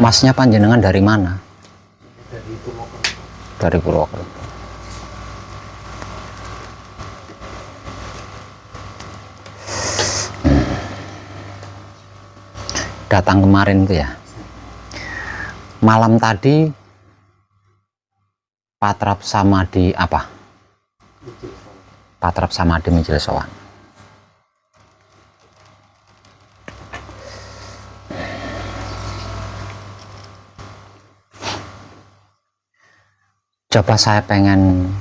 Masnya panjenengan dari mana? Dari Purwokerto. Dari Purwokerto. Datang kemarin tuh ya. Malam tadi Patrap Samadhi apa? Patrap Samadhi Mijil Sowan. Coba saya pengen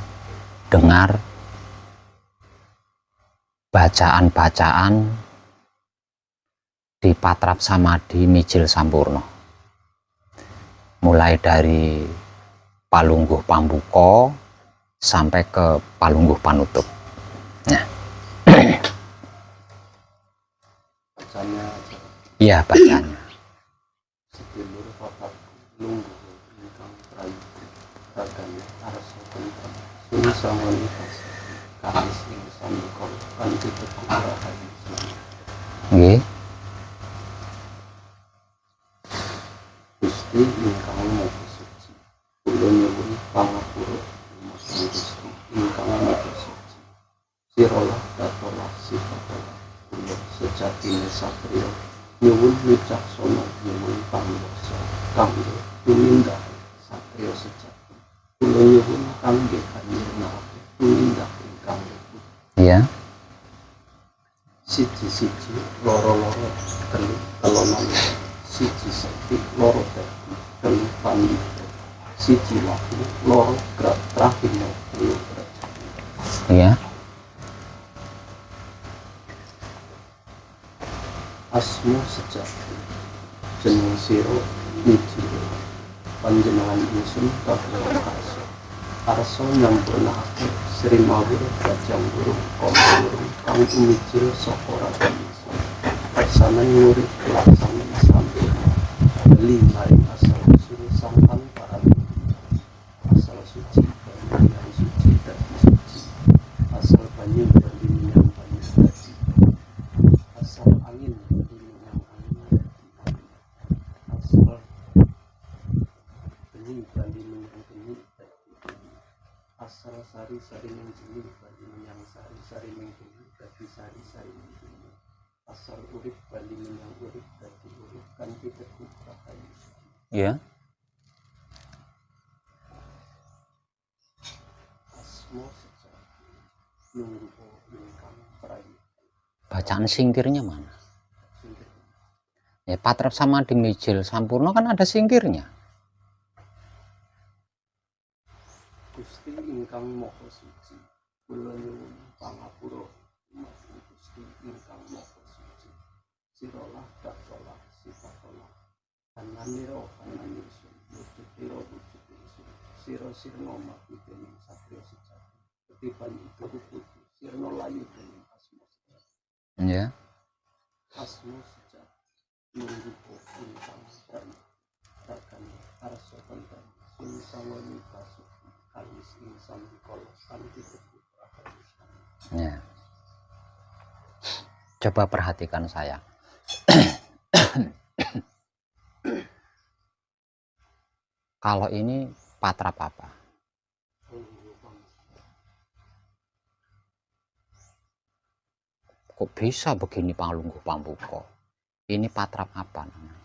dengar bacaan-bacaan di Patrap Samadhi Mijil Sampurno, mulai dari Palungguh Pambuka sampai ke Palungguh Panutup. Nah, Bacanya aja. iya bacanya. Sedulur papat lungguh ingkang prayu ragane arsa kentang suni sangoni pas kamis ing samikala kanthi teguh rahayu sami. Nggih. Gusti ingkang maha suci kula nyuwun pangapura dumateng Gusti ingkang maha suci siralah datolah sifatolah kula sejatine satriya nyuwun wicaksana nyuwun pangwasa kangge tumindak satriya sejati kula nyuwun kangge kanyirnake tumindak ingkang luput Iya. siji-siji loro-loro telu telonan siji loro telu telu pandita siji lahu loro gerak trahino telu gerak. Iya. Asma sejati jeneng sira mijil panjenengan ingsun kagem karsa arsa nyampurnake Sri Mawur Bajang Burung Koma Burung kang umijil saka raden ingsun sanan ngurip laksanen sampe beli maring asal usul sangkan paran asal suci banyu yang suci dadi suci asal banyu bali menyang banyu dadi asal angin bali menyang angin dadi angin asal benih bali menyang benih dadi benih asal sari-sari ning benih bali menyang sari-sari ning benih dadi sari-sari ning benih asal urip bali menyang urip dadi urip kanthi teguh rahayu. Iya. Asma sejati lungguh ingkang prayu. Bacaan singkirnya mana? Singkir Ya, Patrap Samadhi Mijil Sampurno kan ada singkirnya. Gusti ingkang maha suci kula nyuwun pangapura dumateng Gusti ingkang maha suci siralah datolah sifatolah kananira kananirsun wujudira wujud ingsun sira sirna mati dening satriya sejati ketiban itu putu sirna layu dening asma sejati. Iya. Asma sejati lungguh ingkang prayu ragane arsa kentang suni sangoni kasuci kalis ing samikala kanthi teguh rahayu sami. Ya. Coba perhatikan saya. Kalau ini Patrap apa? Lungguh bangsa Kok bisa begini Palungguh Pambuka? Ini patrap apa namanya?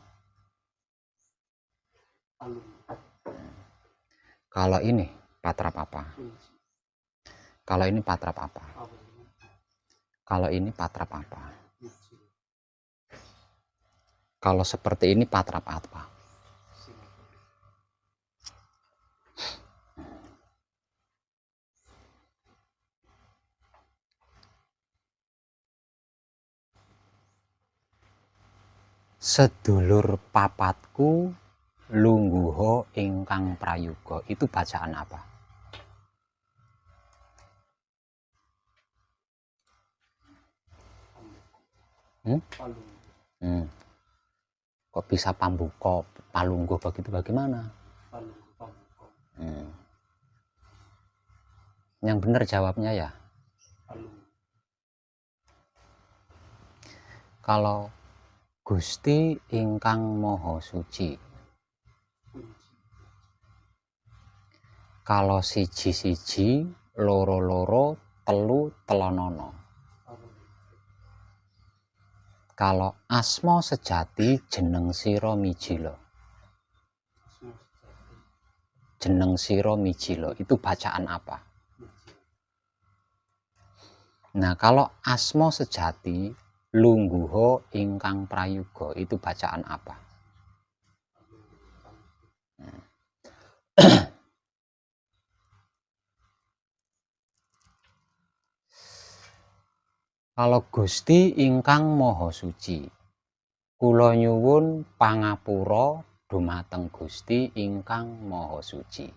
Kalau ini patrap apa? Kalau ini patrap apa? Kalau ini patrap apa? Kalau seperti ini patrap apa? Sedulur papatku lungguha ingkang prayoga, itu bacaan apa? Kok bisa Pambuka, Palungguh begitu bagaimana? Yang benar jawabnya ya. Kalau Gusti ingkang Maha Suci, kalau siji-siji, loro-loro, telu telonono. Kalau asma sejati jeneng sira mijila. Jeneng sira mijila itu bacaan apa? Nah, kalau asma sejati lungguha ingkang prayoga itu bacaan apa? Kalau Gusti ingkang Maha Suci, kula nyuwun pangapura dumateng Gusti ingkang Maha Suci.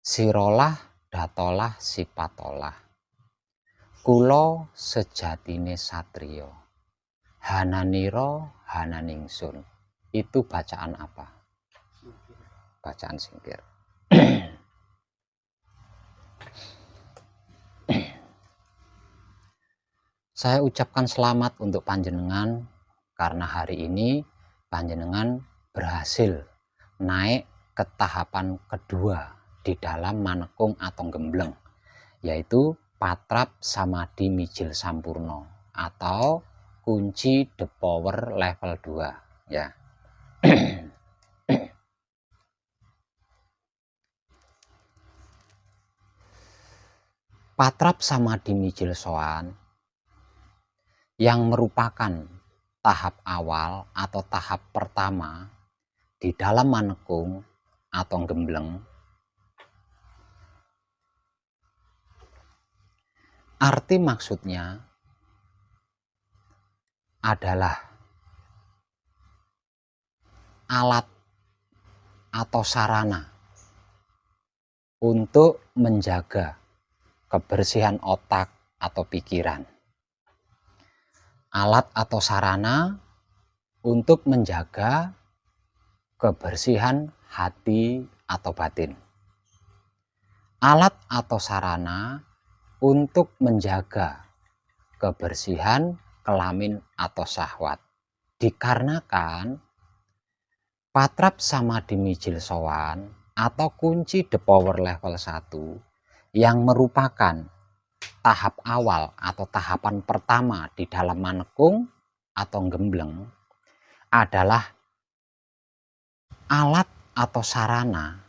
Sirolah datolah sipatolah. Kula sejatine satriya. Hananira hananingsun. Itu bacaan apa? Bacaan singkir. Saya ucapkan selamat untuk panjenengan karena hari ini panjenengan berhasil naik ke tahapan kedua di dalam manekung atau gembleng, yaitu patrap samadhi mijil sampurno atau kunci the power level 2 ya. Patrap samadhi mijil sowan yang merupakan tahap awal atau tahap pertama di dalam manekung atau gembleng. Arti maksudnya adalah alat atau sarana untuk menjaga kebersihan otak atau pikiran. Alat atau sarana untuk menjaga kebersihan hati atau batin. Alat atau sarana untuk menjaga kebersihan kelamin atau syahwat. Dikarenakan patrap samadhi mijil sowan atau kunci the power level 1 yang merupakan tahap awal atau tahapan pertama di dalam manekung atau gembleng adalah alat atau sarana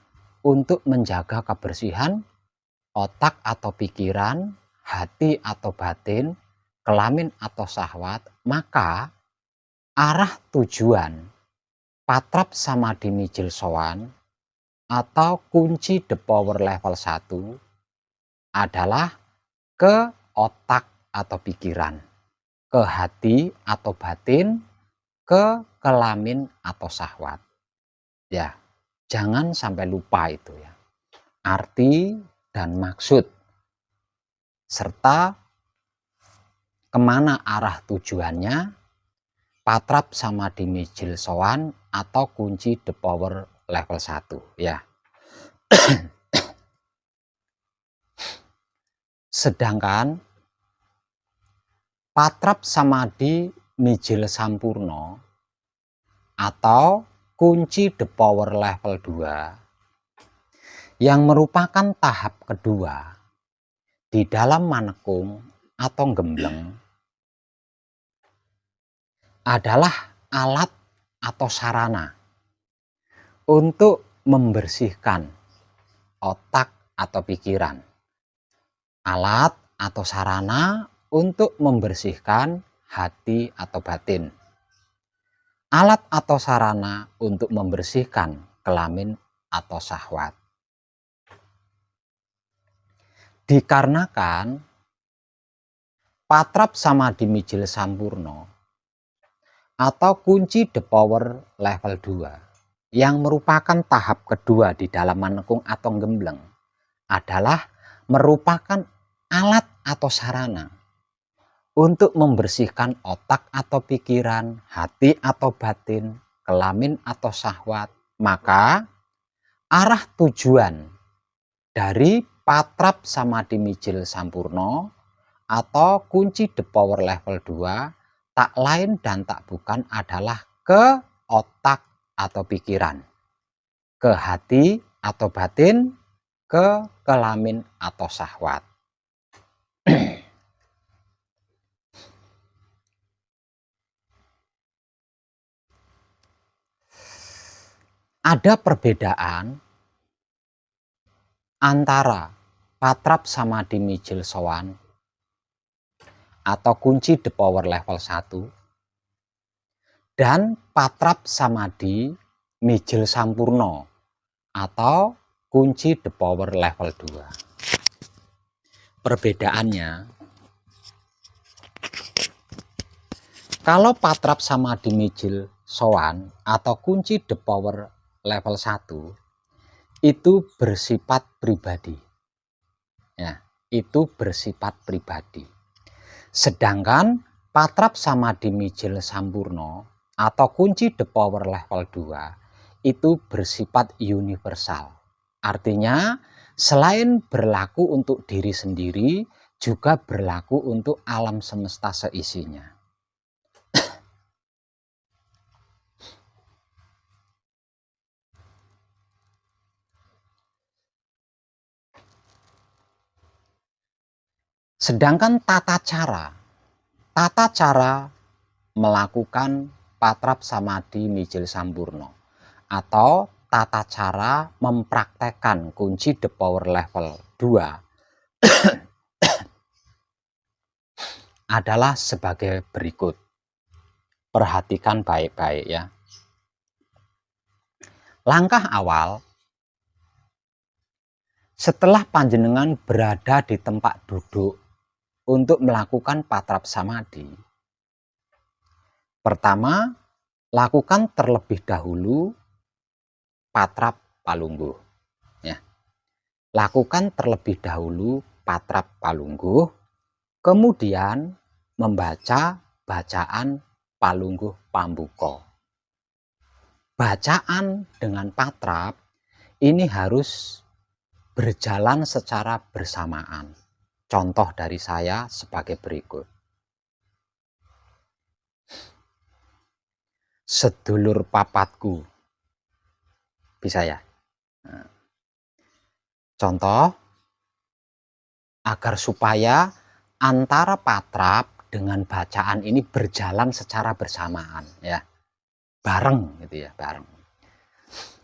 untuk menjaga kebersihan otak atau pikiran, hati atau batin, kelamin atau syahwat. Maka arah tujuan patrap samadhi mijil sowan atau kunci the power level 1 adalah ke otak atau pikiran, ke hati atau batin, ke kelamin atau syahwat. Ya, jangan sampai lupa itu ya. Arti dan maksud serta kemana arah tujuannya patrap samadhi mijil sowan atau kunci the power level 1 ya. Sedangkan patrap samadhi mijil sampurno atau kunci the power level 2 yang merupakan tahap kedua di dalam manekung atau gembleng adalah alat atau sarana untuk membersihkan otak atau pikiran. Alat atau sarana untuk membersihkan hati atau batin. Alat atau sarana untuk membersihkan kelamin atau syahwat. Dikarenakan patrap samadhi mijil sampurno atau kunci the power level 2 yang merupakan tahap kedua di dalam manekung atau gembleng adalah merupakan alat atau sarana untuk membersihkan otak atau pikiran, hati atau batin, kelamin atau syahwat. Maka arah tujuan dari patrap samadhi mijil sampurno atau kunci the power level 2 tak lain dan tak bukan adalah ke otak atau pikiran, ke hati atau batin, ke kelamin atau syahwat. Ada perbedaan antara patrap samadhi mijil sowan atau kunci the power level 1 dan patrap samadhi mijil sampurno atau kunci the power level 2. Perbedaannya, kalau patrap samadhi mijil sowan atau kunci the power level 1 itu bersifat pribadi. Ya, itu bersifat pribadi. Sedangkan patrap samadhi mijil sampurno atau kunci the power level 2 itu bersifat universal. Artinya selain berlaku untuk diri sendiri, juga berlaku untuk alam semesta seisinya. Sedangkan tata cara melakukan patrap samadhi mijil sampurno atau tata cara mempraktekkan kunci the power level 2 adalah sebagai berikut. Perhatikan baik-baik ya. Langkah awal, setelah panjenengan berada di tempat duduk untuk melakukan patrap samadhi, pertama, lakukan terlebih dahulu patrap palungguh. Ya. Lakukan terlebih dahulu patrap palungguh, kemudian membaca bacaan palungguh pambuka. Bacaan dengan patrap ini harus berjalan secara bersamaan. Contoh dari saya sebagai berikut. Sedulur papatku. Bisa ya? Contoh, agar supaya antara patrap dengan bacaan ini berjalan secara bersamaan ya. Bareng gitu ya, bareng.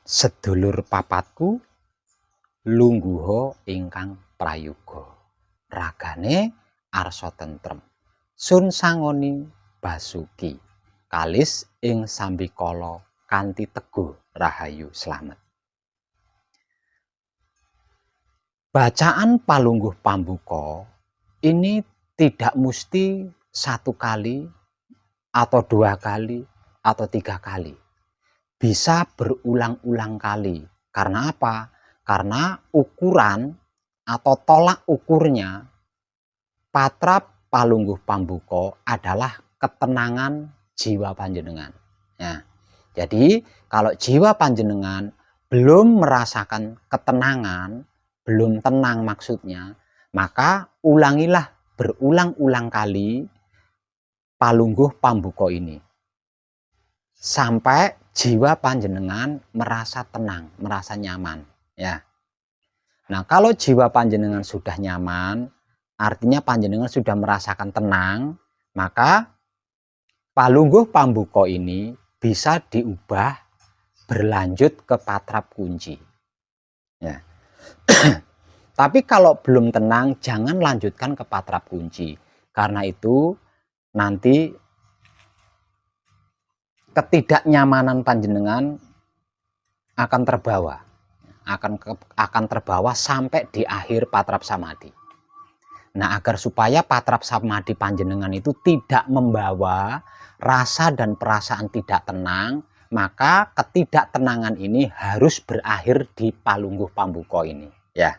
Sedulur papatku lungguha ingkang prayoga. Ragane arsa tentrem. Sun sangoni basuki. Kalis ing sambikala kanthi teguh rahayu slamet. Bacaan palungguh pambuka ini tidak mesti 1 kali atau 2 kali atau 3 kali. Bisa berulang-ulang kali. Karena apa? Karena ukuran atau tolak ukurnya patrap palungguh pambuka adalah ketenangan jiwa panjenengan. Ya. Jadi kalau jiwa panjenengan belum merasakan ketenangan, belum tenang maksudnya, maka ulangilah berulang-ulang kali palungguh pambuka ini sampai jiwa panjenengan merasa tenang, merasa nyaman ya. Nah, kalau jiwa panjenengan sudah nyaman, artinya panjenengan sudah merasakan tenang, maka Palungguh pambuka ini bisa diubah berlanjut ke patrap kunci. Ya. Tapi kalau belum tenang, jangan lanjutkan ke patrap kunci. Karena itu nanti ketidaknyamanan panjenengan akan terbawa sampai di akhir patrap samadhi. Nah, agar supaya patrap samadhi panjenengan itu tidak membawa rasa dan perasaan tidak tenang, maka ketidaktenangan ini harus berakhir di palungguh pambuka ini, ya.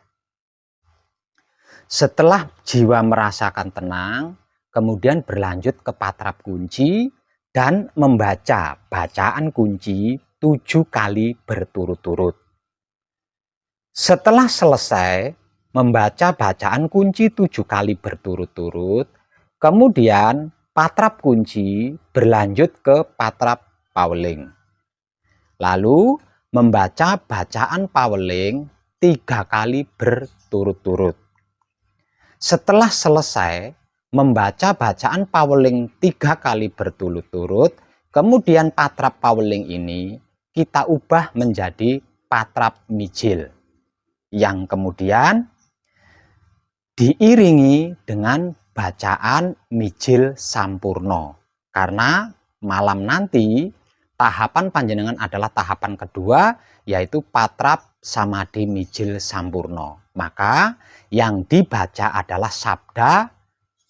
Setelah jiwa merasakan tenang, kemudian berlanjut ke patrap kunci dan membaca bacaan kunci 7 kali berturut-turut. Setelah selesai membaca bacaan kunci 7 kali berturut-turut, kemudian patrap kunci berlanjut ke patrap paweling. Lalu membaca bacaan paweling 3 kali berturut-turut. Setelah selesai membaca bacaan paweling 3 kali berturut-turut, kemudian patrap paweling ini kita ubah menjadi patrap mijil, yang kemudian diiringi dengan bacaan mijil sampurno. Karena malam nanti tahapan panjenengan adalah tahapan kedua, yaitu patrap samadhi mijil sampurno. Maka yang dibaca adalah sabda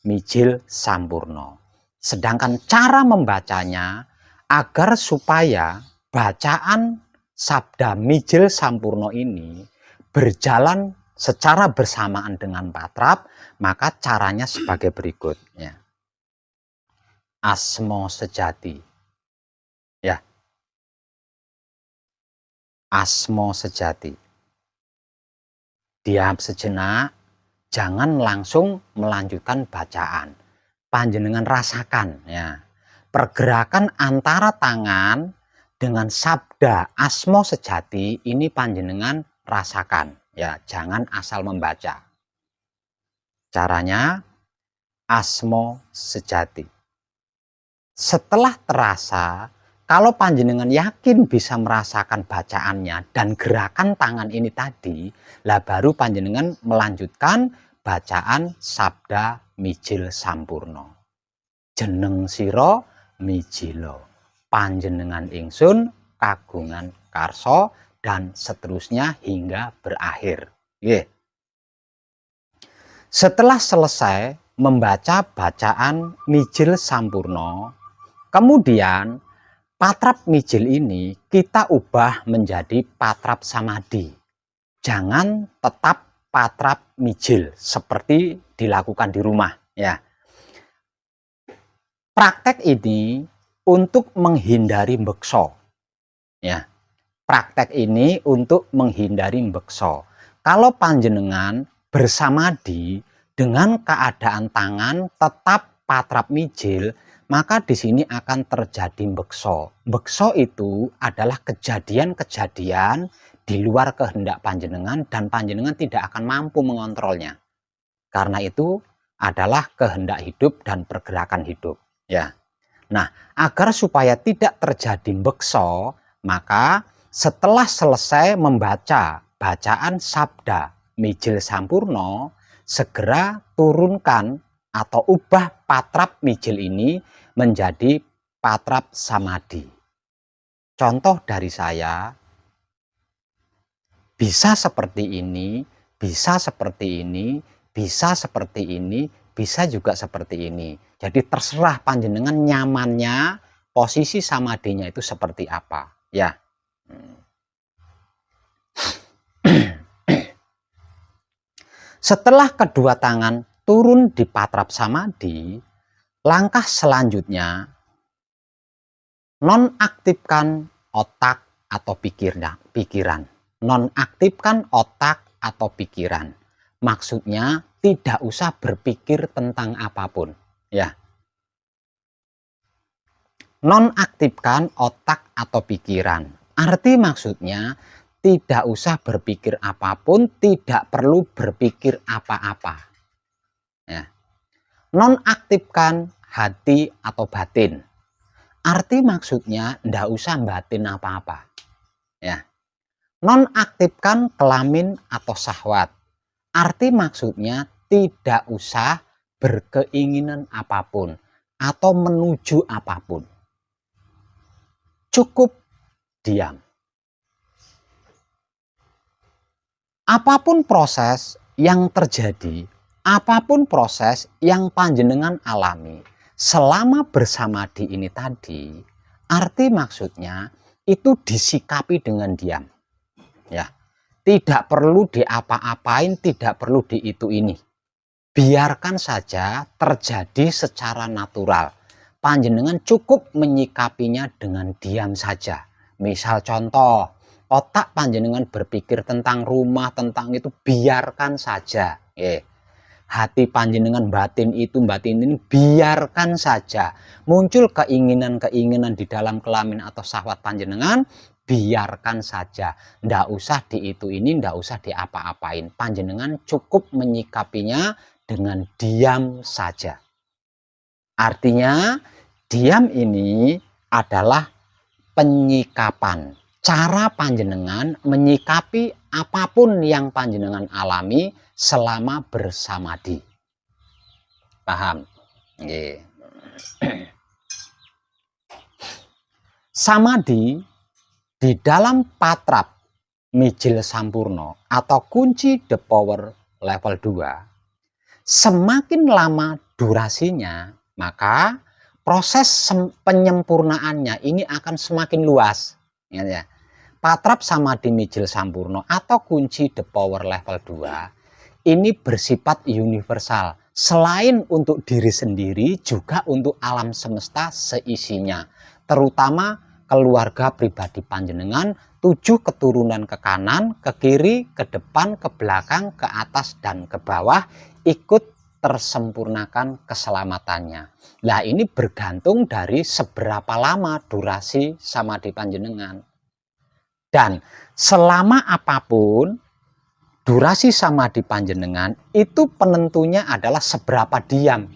mijil sampurno. Sedangkan cara membacanya agar supaya bacaan sabda mijil sampurno ini berjalan secara bersamaan dengan patrap, maka caranya sebagai berikut, ya. Asmo sejati, ya. Asmo sejati. Diam sejenak, jangan langsung melanjutkan bacaan. Panjenengan rasakan, ya, pergerakan antara tangan dengan sabda asmo sejati ini panjenengan rasakan, ya, jangan asal membaca. Caranya asmo sejati. Setelah terasa, kalau panjenengan yakin bisa merasakan bacaannya dan gerakan tangan ini tadi, lah baru panjenengan melanjutkan bacaan sabda mijil sampurno. Jeneng sira mijilo, panjenengan ingsun kagungan karso, dan seterusnya hingga berakhir. Setelah selesai membaca bacaan mijil sampurno, kemudian patrap mijil ini kita ubah menjadi patrap samadhi. Jangan tetap patrap mijil seperti dilakukan di rumah, ya. Praktek ini untuk menghindari bekso, ya. Praktek ini untuk menghindari bekso. Kalau panjenengan bersamadhi dengan keadaan tangan tetap patrap mijil, maka di sini akan terjadi bekso. Bekso itu adalah kejadian-kejadian di luar kehendak panjenengan dan panjenengan tidak akan mampu mengontrolnya. Karena itu adalah kehendak hidup dan pergerakan hidup, ya. Nah, agar supaya tidak terjadi bekso, maka setelah selesai membaca bacaan sabda mijil sampurno, segera turunkan atau ubah patrap mijil ini menjadi patrap samadhi. Contoh dari saya, bisa seperti ini, bisa seperti ini, bisa seperti ini, bisa juga seperti ini. Jadi terserah panjenengan nyamannya, posisi samadhinya itu seperti apa, ya. Setelah kedua tangan turun di patrap samadhi, langkah selanjutnya nonaktifkan otak atau pikiran. Nonaktifkan otak atau pikiran. Maksudnya tidak usah berpikir tentang apapun, ya. Nonaktifkan otak atau pikiran. Arti maksudnya tidak usah berpikir apapun, tidak perlu berpikir apa-apa. Ya. Nonaktifkan hati atau batin. Arti maksudnya ndak usah batin apa-apa. Ya. Nonaktifkan kelamin atau syahwat. Arti maksudnya tidak usah berkeinginan apapun atau menuju apapun. Cukup diam. Apapun proses yang terjadi, apapun proses yang panjenengan alami selama bersamadi ini tadi, arti maksudnya itu disikapi dengan diam. Ya, tidak perlu diapa-apain, tidak perlu di itu ini. Biarkan saja terjadi secara natural. Panjenengan cukup menyikapinya dengan diam saja. Misal contoh, otak panjenengan berpikir tentang rumah, tentang itu, biarkan saja. Hati panjenengan batin ini, biarkan saja. Muncul keinginan-keinginan di dalam kelamin atau syahwat panjenengan, biarkan saja. Ndak usah di itu ini, ndak usah diapa-apain. Panjenengan cukup menyikapinya dengan diam saja. Artinya, diam ini adalah penyikapan. Cara panjenengan menyikapi apapun yang panjenengan alami selama bersamadi. Paham? Nggih. Samadi di dalam patrap mijil sampurno atau kunci the power level 2, semakin lama durasinya, maka proses penyempurnaannya ini akan semakin luas. Ya. Patrap samadhi mijil sampurno atau kunci the power level 2 ini bersifat universal. Selain untuk diri sendiri, juga untuk alam semesta seisinya. Terutama keluarga pribadi panjenengan, 7 keturunan ke kanan, ke kiri, ke depan, ke belakang, ke atas, dan ke bawah ikut tersempurnakan keselamatannya. Nah, ini bergantung dari seberapa lama durasi samadhi panjenengan. Dan selama apapun durasi samadhi panjenengan, itu penentunya adalah seberapa diam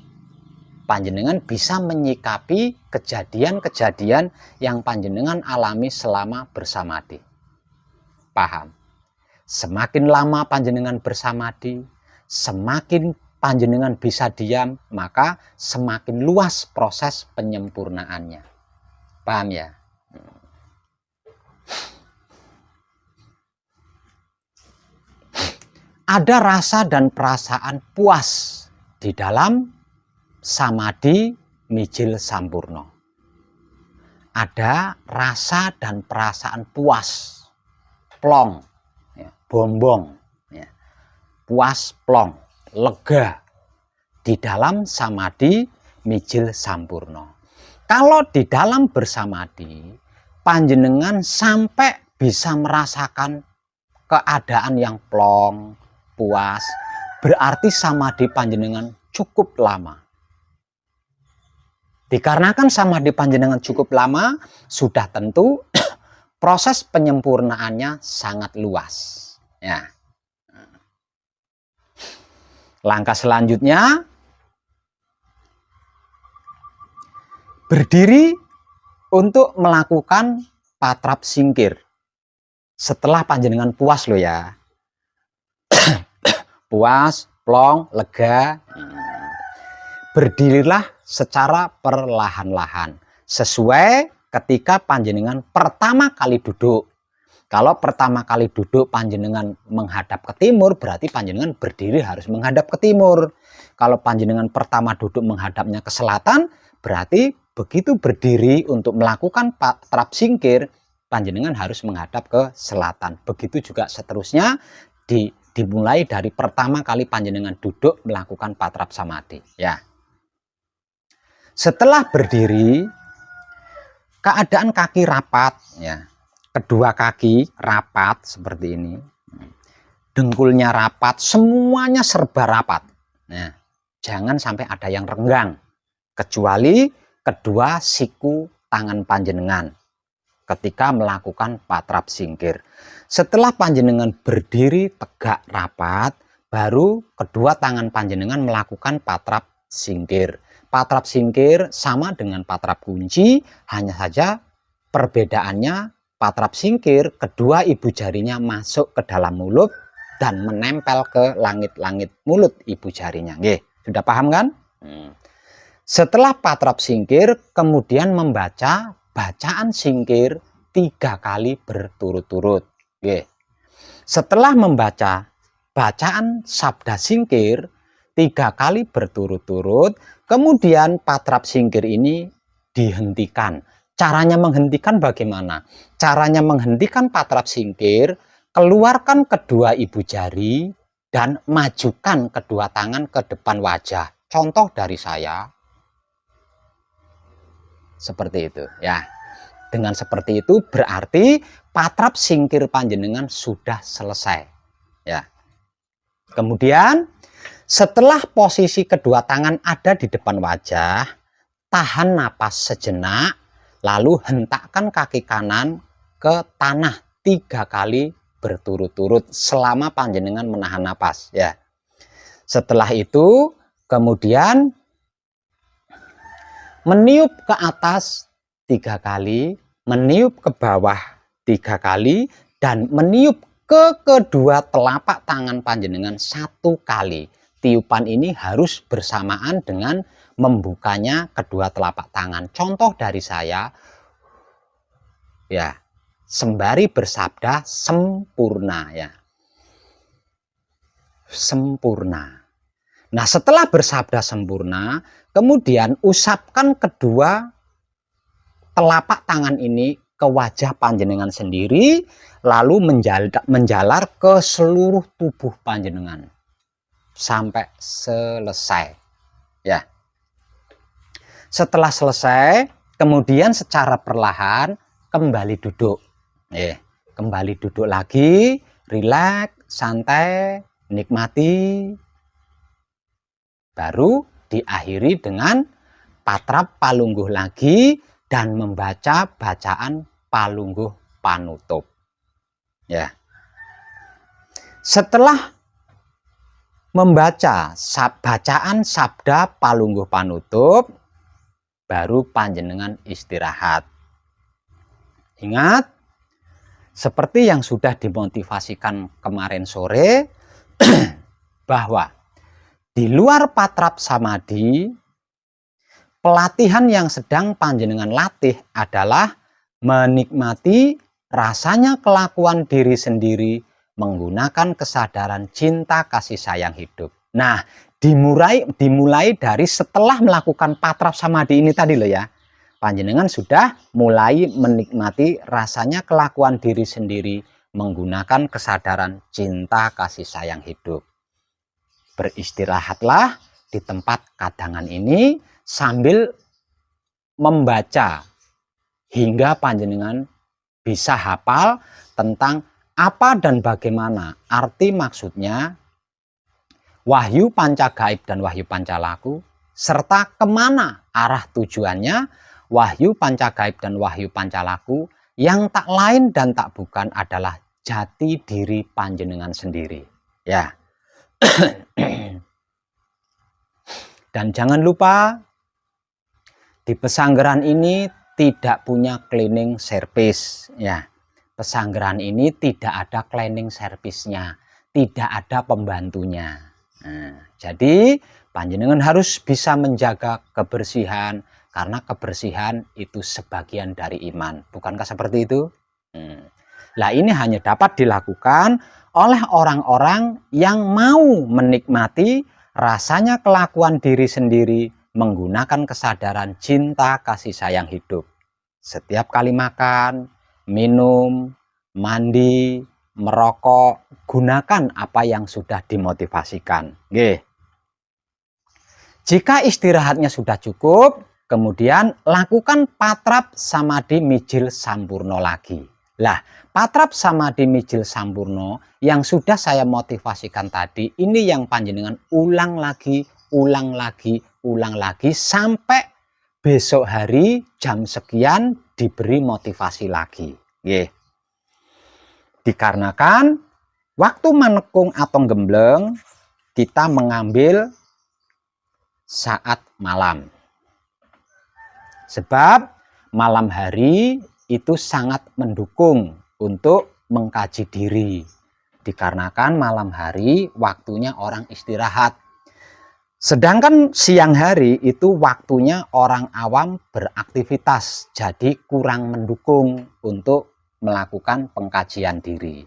panjenengan bisa menyikapi kejadian-kejadian yang panjenengan alami selama bersamadi. Paham? Semakin lama panjenengan bersamadi, semakin panjenengan bisa diam, maka semakin luas proses penyempurnaannya. Paham ya? Ada rasa dan perasaan puas di dalam samadhi mijil sampurno. Ada rasa dan perasaan puas, plong, ya, bombong, ya, puas, plong, lega di dalam samadhi mijil sampurno. Kalau di dalam bersamadi, panjenengan sampai bisa merasakan keadaan yang plong, puas, berarti samadhi panjenengan cukup lama. Dikarenakan samadhi panjenengan cukup lama, sudah tentu proses penyempurnaannya sangat luas. Ya. Langkah selanjutnya, berdiri untuk melakukan patrap singkir. Setelah panjenengan puas loh ya. Puas, plong, lega. Berdirilah secara perlahan-lahan. Sesuai ketika panjenengan pertama kali duduk. Kalau pertama kali duduk panjenengan menghadap ke timur, berarti panjenengan berdiri harus menghadap ke timur. Kalau panjenengan pertama duduk menghadapnya ke selatan, berarti begitu berdiri untuk melakukan patrap singkir, panjenengan harus menghadap ke selatan. Begitu juga seterusnya dimulai dari pertama kali panjenengan duduk melakukan patrap samadhi. Ya. Setelah berdiri, keadaan kaki rapat, ya. Kedua kaki rapat seperti ini, dengkulnya rapat, semuanya serba rapat. Nah, jangan sampai ada yang renggang, kecuali kedua siku tangan panjenengan ketika melakukan patrap singkir. Setelah panjenengan berdiri tegak rapat, baru kedua tangan panjenengan melakukan patrap singkir. patrap singkir sama dengan patrap kunci, hanya saja perbedaannya patrap singkir kedua ibu jarinya masuk ke dalam mulut dan menempel ke langit-langit mulut ibu jarinya. Nggih, sudah paham kan? Setelah patrap singkir kemudian membaca bacaan singkir 3 kali berturut-turut. Nggih. Setelah membaca bacaan sabda singkir 3 kali berturut-turut, kemudian patrap singkir ini dihentikan. Caranya menghentikan bagaimana? Caranya menghentikan patrap singkir, keluarkan kedua ibu jari dan majukan kedua tangan ke depan wajah. Contoh dari saya seperti itu ya. Dengan seperti itu berarti patrap singkir panjenengan sudah selesai ya. Kemudian setelah posisi kedua tangan ada di depan wajah, tahan napas sejenak, lalu hentakkan kaki kanan ke tanah 3 kali berturut-turut selama panjenengan menahan napas ya. Setelah itu kemudian meniup ke atas 3 kali, meniup ke bawah 3 kali, dan meniup ke kedua telapak tangan panjenengan 1 kali. Tiupan ini harus bersamaan dengan membukanya kedua telapak tangan. Contoh dari saya ya, sembari bersabda sempurna ya. Sempurna. Nah, setelah bersabda sempurna, kemudian usapkan kedua telapak tangan ini ke wajah panjenengan sendiri, lalu menjalar ke seluruh tubuh panjenengan sampai selesai ya. Setelah selesai kemudian secara perlahan kembali duduk kembali duduk lagi, rileks, santai, nikmati, baru diakhiri dengan patrap palungguh lagi dan membaca bacaan palungguh panutup ya. Setelah membaca bacaan sabda palungguh panutup, baru panjenengan istirahat. Ingat, seperti yang sudah dimotivasikan kemarin sore, bahwa di luar patrap samadhi, pelatihan yang sedang panjenengan latih adalah menikmati rasanya kelakuan diri sendiri menggunakan kesadaran cinta kasih sayang hidup. Nah, dimulai dari setelah melakukan patrap samadhi ini tadi loh ya. Panjenengan sudah mulai menikmati rasanya kelakuan diri sendiri menggunakan kesadaran cinta kasih sayang hidup. Beristirahatlah di tempat kadangan ini sambil membaca hingga panjenengan bisa hafal tentang apa dan bagaimana arti maksudnya wahyu panca gaib dan wahyu panca laku, serta kemana arah tujuannya wahyu panca gaib dan wahyu panca laku yang tak lain dan tak bukan adalah jati diri panjenengan sendiri ya. Dan jangan lupa di pesanggeran ini tidak punya cleaning service ya. Pesanggeran ini tidak ada cleaning service-nya, tidak ada pembantunya. Nah, jadi panjenengan harus bisa menjaga kebersihan karena kebersihan itu sebagian dari iman. Bukankah seperti itu? Nah, ini hanya dapat dilakukan oleh orang-orang yang mau menikmati rasanya kelakuan diri sendiri menggunakan kesadaran cinta kasih sayang hidup. Setiap kali makan, minum, mandi, merokok, gunakan apa yang sudah dimotivasikan. Nggih. Jika istirahatnya sudah cukup, kemudian lakukan patrap samadhi mijil sampurno lagi. Lah, patrap samadhi mijil sampurno yang sudah saya motivasikan tadi, ini yang panjenengan ulang lagi sampai besok hari jam sekian diberi motivasi lagi. Dikarenakan waktu manekung atau gembleng kita mengambil saat malam. Sebab malam hari itu sangat mendukung untuk mengkaji diri. Dikarenakan malam hari waktunya orang istirahat. Sedangkan siang hari itu waktunya orang awam beraktivitas, jadi kurang mendukung untuk melakukan pengkajian diri.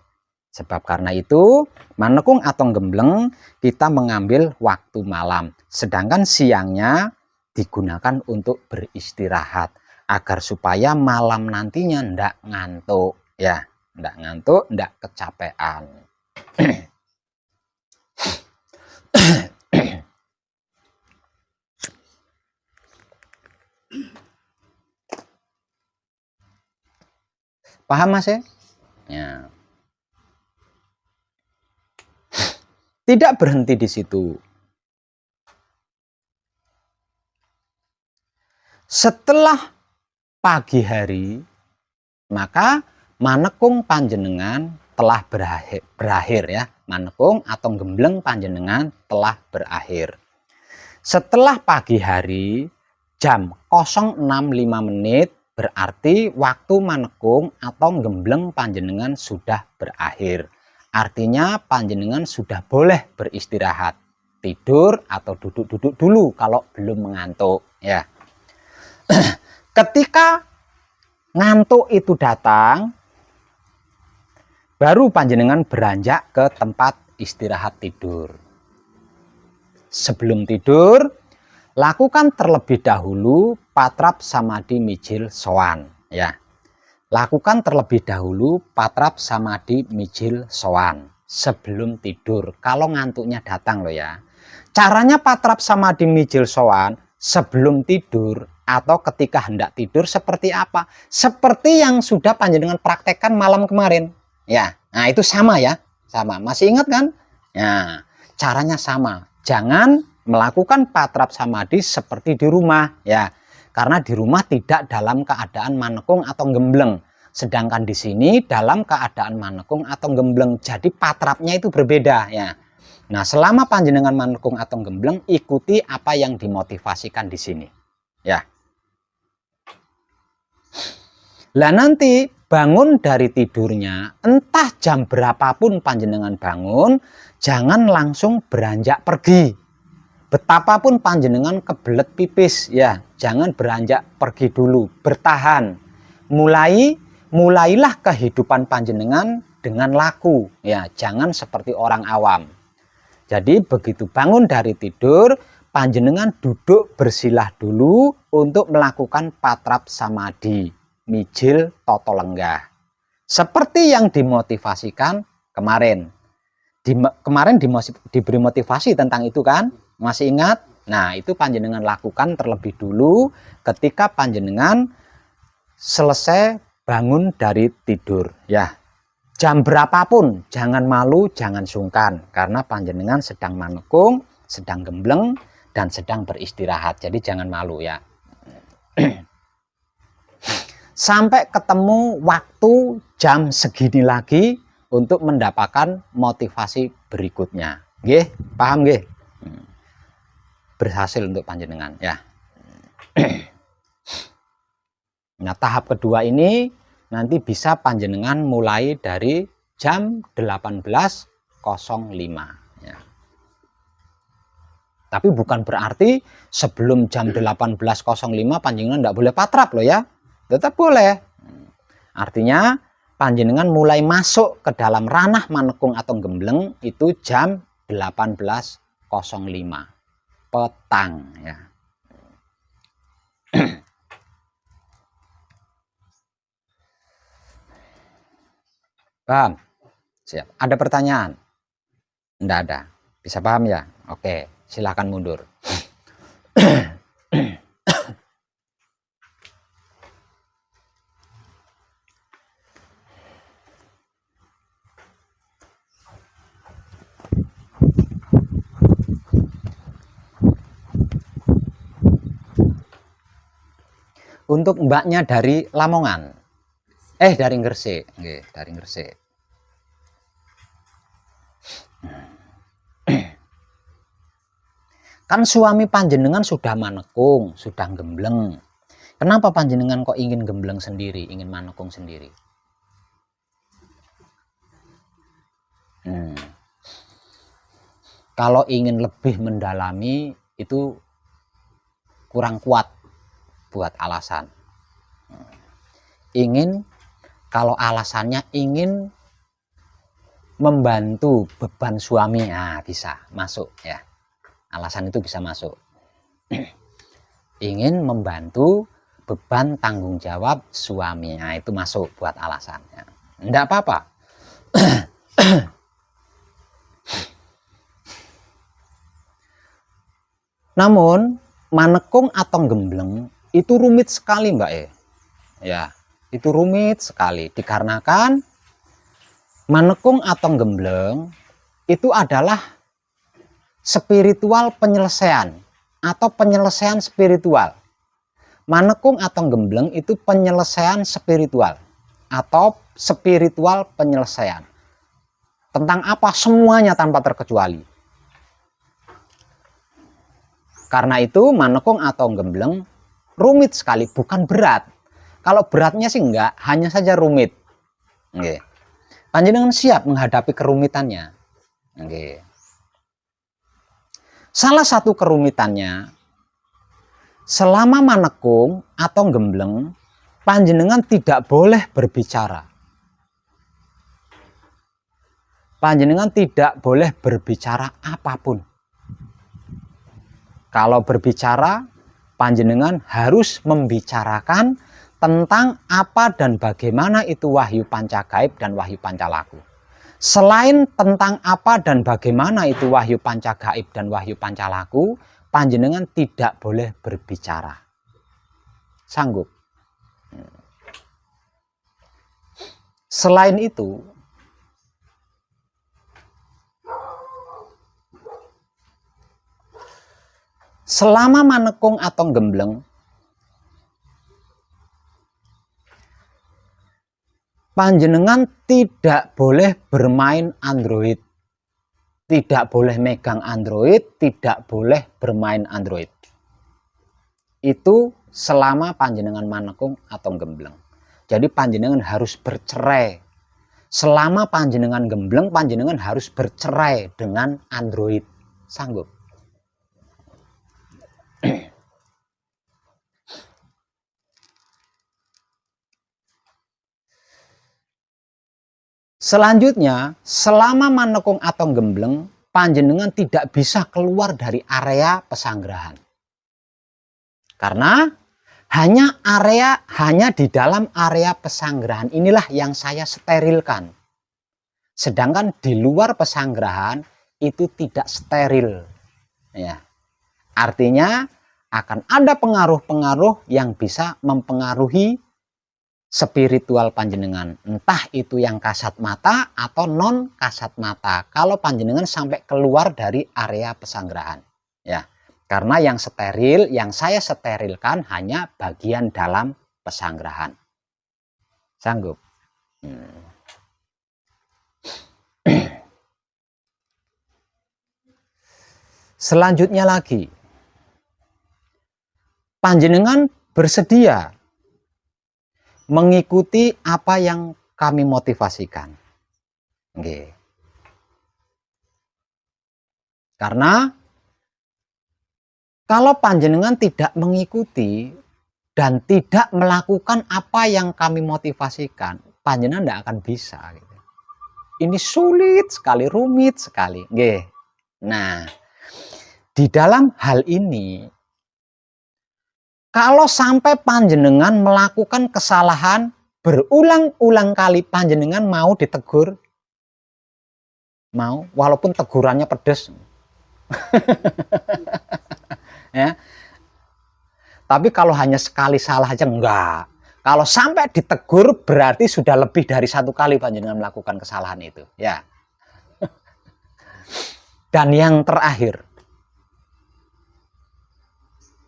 Sebab karena itu, manekung atau gembleng kita mengambil waktu malam, sedangkan siangnya digunakan untuk beristirahat agar supaya malam nantinya ndak ngantuk, ya, ndak ngantuk, ndak kecapean. Paham Mas ya? Ya. Tidak berhenti di situ. Setelah pagi hari, maka manekung panjenengan telah berakhir ya. Manekung atau gembleng panjenengan telah berakhir. Setelah pagi hari, jam 06.05 menit, berarti waktu manekung atau gembleng panjenengan sudah berakhir. Artinya panjenengan sudah boleh beristirahat, tidur atau duduk-duduk dulu kalau belum mengantuk ya. Ketika ngantuk itu datang, baru panjenengan beranjak ke tempat istirahat tidur. Sebelum tidur, lakukan terlebih dahulu patrap samadhi mijil sowan ya. Lakukan terlebih dahulu patrap samadhi mijil sowan sebelum tidur. Kalau ngantuknya datang loh ya. Caranya patrap samadhi mijil sowan sebelum tidur atau ketika hendak tidur seperti apa? Seperti yang sudah panjenengan praktekkan malam kemarin. Ya, nah itu sama ya, sama. Masih ingat kan? Nah, caranya sama. Jangan melakukan patrap samadhi seperti di rumah ya. Karena di rumah tidak dalam keadaan manekung atau gembleng. Sedangkan di sini dalam keadaan manekung atau gembleng. Jadi patrapnya itu berbeda ya. Nah, selama panjenengan manekung atau gembleng, ikuti apa yang dimotivasikan di sini. Ya. Lah nanti bangun dari tidurnya, entah jam berapapun panjenengan bangun, jangan langsung beranjak pergi. Betapapun panjenengan kebelet pipis ya, jangan beranjak pergi dulu, bertahan. Mulailah kehidupan panjenengan dengan laku ya, jangan seperti orang awam. Jadi begitu bangun dari tidur, panjenengan duduk bersilah dulu untuk melakukan patrap samadhi mijil toto lenggah. Seperti yang dimotivasikan kemarin. Kemarin diberi motivasi tentang itu kan? Masih ingat? Nah, itu panjenengan lakukan terlebih dulu ketika panjenengan selesai bangun dari tidur ya. Jam berapapun jangan malu, jangan sungkan karena panjenengan sedang manekung, sedang gembleng dan sedang beristirahat. Jadi jangan malu ya. Sampai ketemu waktu jam segini lagi untuk mendapatkan motivasi berikutnya. Nggih, paham nggih? Berhasil untuk panjenengan ya. Nah, tahap kedua ini nanti bisa panjenengan mulai dari jam 18.05 ya. Tapi bukan berarti sebelum jam 18.05 panjenengan tidak boleh patrap loh ya. Tetap boleh. Artinya panjenengan mulai masuk ke dalam ranah manekung atau gembleng itu jam 18.05 petang ya. Paham? Siap. Ada pertanyaan? Tidak ada. Bisa paham ya? Oke, silakan mundur. Untuk mbaknya dari Lamongan. Dari Gresik. Nggih, dari Gresik. Kan suami panjenengan sudah manekung, sudah gembleng. Kenapa panjenengan kok ingin gembleng sendiri, ingin manekung sendiri? Kalau ingin lebih mendalami itu kurang kuat buat alasan. Kalau alasannya ingin membantu beban suami, nah bisa masuk ya. Alasan itu bisa masuk. Ingin membantu beban tanggung jawab suami, nah itu masuk buat alasannya. Enggak apa-apa. Namun manekung atau gembleng itu rumit sekali Mbak ya, itu rumit sekali dikarenakan manekung atau gembleng itu adalah spiritual penyelesaian atau penyelesaian spiritual. Manekung atau gembleng itu penyelesaian spiritual atau spiritual penyelesaian. Tentang apa? Semuanya tanpa terkecuali. Karena itu manekung atau gembleng rumit sekali, bukan berat. Kalau beratnya sih enggak, hanya saja rumit. Oke. Panjenengan siap menghadapi kerumitannya. Oke. Salah satu kerumitannya, selama manekung atau gembleng, panjenengan tidak boleh berbicara. Panjenengan tidak boleh berbicara apapun. Kalau berbicara, panjenengan harus membicarakan tentang apa dan bagaimana itu wahyu pancagaib dan wahyu pancalaku. Selain tentang apa dan bagaimana itu wahyu pancagaib dan wahyu pancalaku, panjenengan tidak boleh berbicara. Sanggup. Selain itu, selama manekung atau gembleng, panjenengan tidak boleh bermain Android, tidak boleh megang Android, tidak boleh bermain Android. Itu selama panjenengan manekung atau gembleng. Jadi panjenengan harus bercerai. Selama panjenengan gembleng, panjenengan harus bercerai dengan Android. Sanggup? Selanjutnya, selama manekung atau gembleng, panjenengan tidak bisa keluar dari area pesanggerahan. Karena hanya di dalam area pesanggerahan inilah yang saya sterilkan. Sedangkan di luar pesanggerahan itu tidak steril. Ya. Artinya akan ada pengaruh-pengaruh yang bisa mempengaruhi spiritual panjenengan, entah itu yang kasat mata atau non kasat mata. Kalau panjenengan sampai keluar dari area pesanggerahan, ya, karena yang steril, yang saya sterilkan hanya bagian dalam pesanggerahan. Sanggup? Selanjutnya lagi, panjenengan bersedia mengikuti apa yang kami motivasikan. Oke. Karena kalau panjenengan tidak mengikuti dan tidak melakukan apa yang kami motivasikan, panjenengan tidak akan bisa. Ini sulit sekali, rumit sekali. Oke. Nah, di dalam hal ini, kalau sampai panjenengan melakukan kesalahan berulang-ulang kali, panjenengan mau ditegur? Mau, walaupun tegurannya pedes. Ya. Tapi kalau hanya sekali salah aja enggak. Kalau sampai ditegur berarti sudah lebih dari satu kali panjenengan melakukan kesalahan itu. Ya. Dan yang terakhir,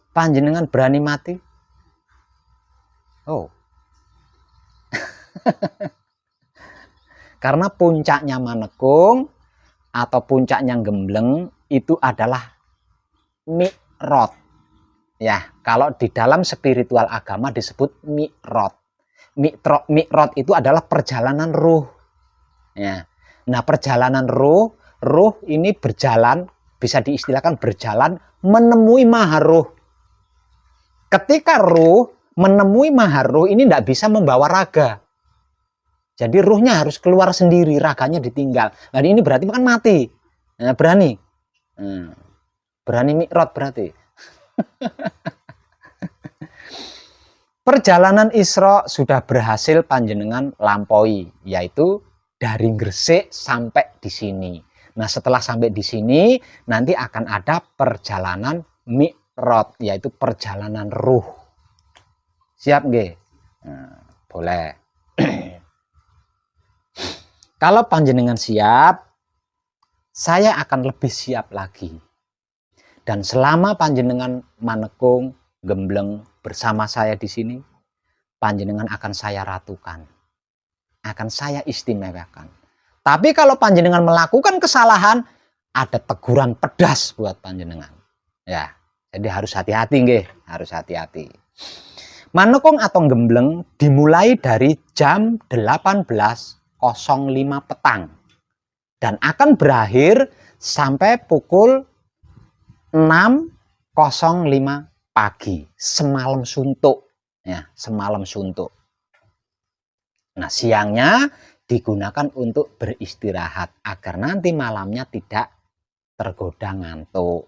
panjenengan berani mati? Oh. Karena puncaknya manekung atau puncaknya gembleng itu adalah mi'raj. Ya, kalau di dalam spiritual agama disebut mi'raj. Mi'raj itu adalah perjalanan ruh. Ya. Nah, perjalanan ruh ini berjalan, bisa diistilahkan berjalan menemui maharuh. Ketika ruh menemui maharuh ini tidak bisa membawa raga. Jadi ruhnya harus keluar sendiri, raganya ditinggal. Nah, ini berarti kan mati. Nah, berani. Berani mi'raj berarti. Perjalanan Isra sudah berhasil panjenengan lampaui, yaitu dari Gresik sampai di sini. Nah, setelah sampai di sini, nanti akan ada perjalanan mi'raj, yaitu perjalanan ruh. Siap nggih? Nah, boleh. Kalau panjenengan siap, saya akan lebih siap lagi. Dan selama panjenengan manekung, gembleng bersama saya di sini, panjenengan akan saya ratukan. Akan saya istimewakan. Tapi kalau panjenengan melakukan kesalahan, ada teguran pedas buat panjenengan. Ya, jadi harus hati-hati nggih, harus hati-hati. Manekung atau gembleng dimulai dari jam 18.05 petang dan akan berakhir sampai pukul 6.05 pagi, semalam suntuk. Ya, semalam suntuk. Nah, siangnya digunakan untuk beristirahat agar nanti malamnya tidak tergoda ngantuk.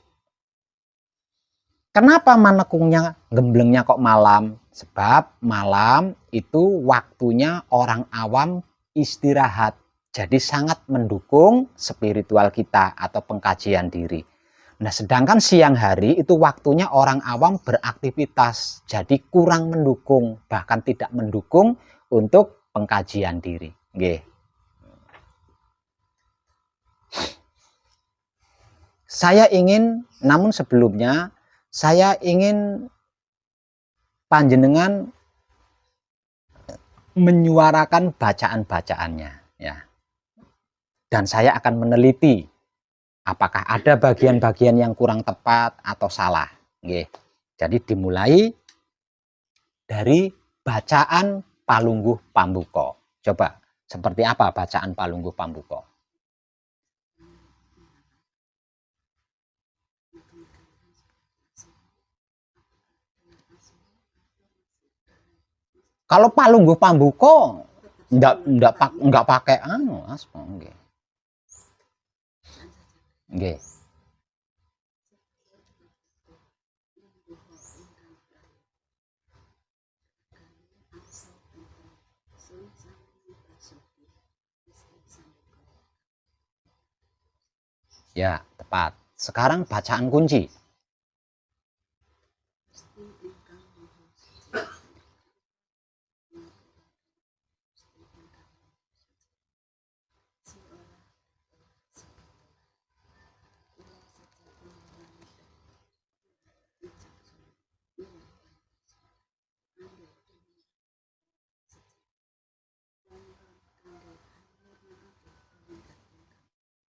Kenapa manekungnya, gemblengnya kok malam? Sebab malam itu waktunya orang awam istirahat. Jadi sangat mendukung spiritual kita atau pengkajian diri. Nah, sedangkan siang hari itu waktunya orang awam beraktivitas. Jadi kurang mendukung, bahkan tidak mendukung untuk pengkajian diri. Nggih. Saya ingin, namun sebelumnya saya ingin panjenengan menyuarakan bacaan-bacaannya, ya. Dan saya akan meneliti apakah ada bagian-bagian yang kurang tepat atau salah. Nggih. Jadi dimulai dari bacaan Palungguh Pambuka. Coba, seperti apa bacaan Palungguh Pambuka? Kalau Palungguh Pambuka enggak pakai asma nggih. Nggih. Ya, tepat. Sekarang bacaan kunci.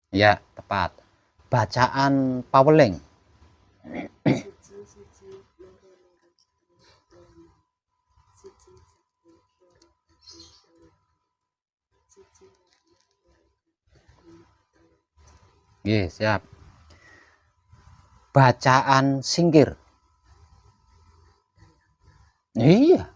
Ya, tepat. Bacaan Paweling. Nggih, siap. Bacaan Singkir. Iya.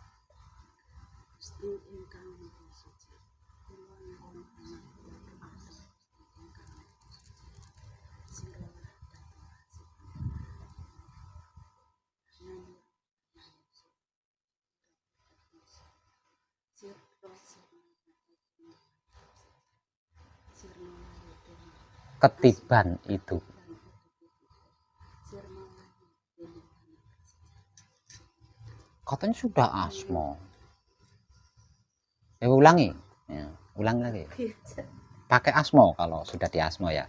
Ketiban itu. Katanya sudah asmo. Ulangi. Ya, ulangi lagi. Pakai asmo kalau sudah di asmo ya.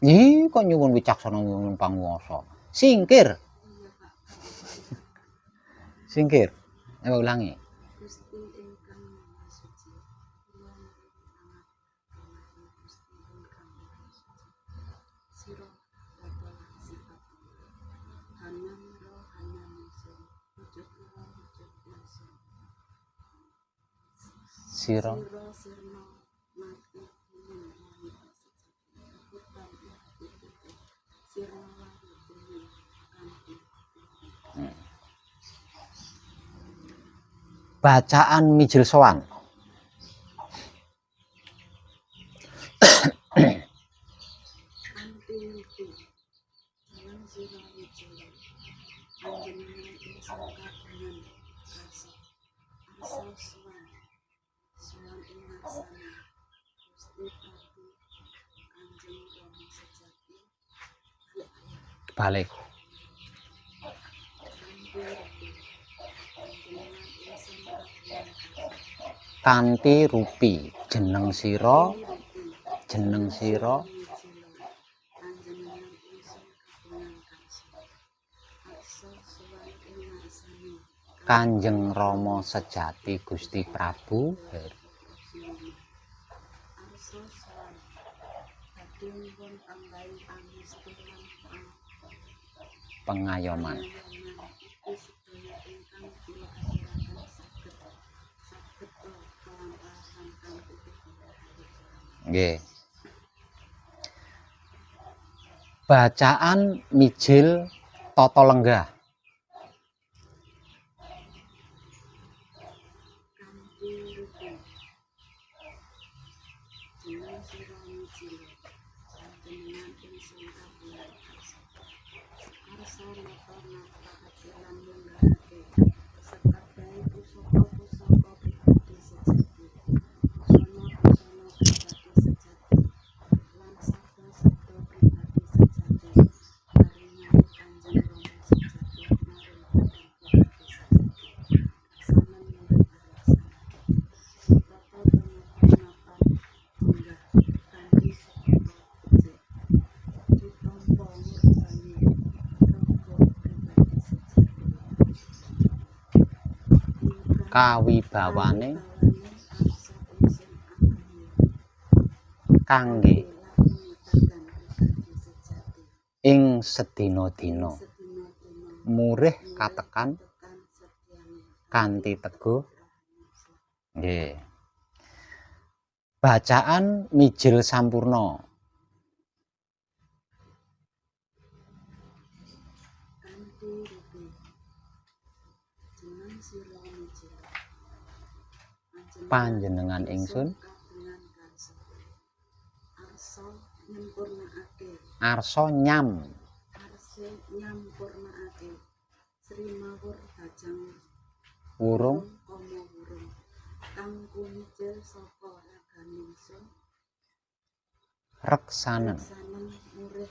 Ih, kok nyuwun wicaksana nyuwun panguwasa. Singkir. Singkir. Ulangi. Gusti ingkang Maha Suci, kula nyuwun pangapunten Gusti ingkang Maha Suci. Sira dadola sifat Hanan rohana ingsun, wujud kula wujud ingsun. Sira Sirna mati ingin wanita sejati, hutan mati putih, sirna wali ingin kanthi bacaan mijil sowan. anti-miti, jalan sira wijaya, panjenengan ingsun kagungan karsa, arsa suwan, suwan ing ngarsane, Gusti Prabu Kanjeng Rama sejati, Balik. kanthi rupi, panjenengan ingsun kagungan karsa, Kanthi rupi jeneng sira panjenengan ingsun kagungan karsa, arsa suwan ing ngarsane, Kanjeng Rama sejati Gusti Prabu arsa suwan badhe nyuwun tambahi pangestu lan pengayoman. iki sedaya ingkang kula aturaken saged kelampahan kanthi pitados. Nggih. Bacaan mijil tata lenggah. Kanthi rupi jeneng sira mijil panjenengan ingsun kagungan karsa, arsa nata nata lan munggahake sekadahe pusaka pribadi sejati, busana pribadi sejati, lan sabda pribadi sejati, paringane Kanjeng Rama sejati maring badan pribadi sejati, sanen murid alasan tata tumapa munggah kanthi sepata becik, ditampa murbani raga pribadi sejati. Kawibawane Arsa ingsun agami kangge lamun dadan pribadi sejati, ing sedina-dina sedina-dina murih katekan tekan setyane kanthi teguh. Nggih. Bacaan mijil sampurna. kanthi rupi jeneng sira mijil Panjenengan ingsun kagungan karsa, arsa nyempurnakake arsa nyam arse nyampurnakake Sri Mawur Bajang wurung Kama wurung kang kumijil saka raganingsun reksanen sanen murih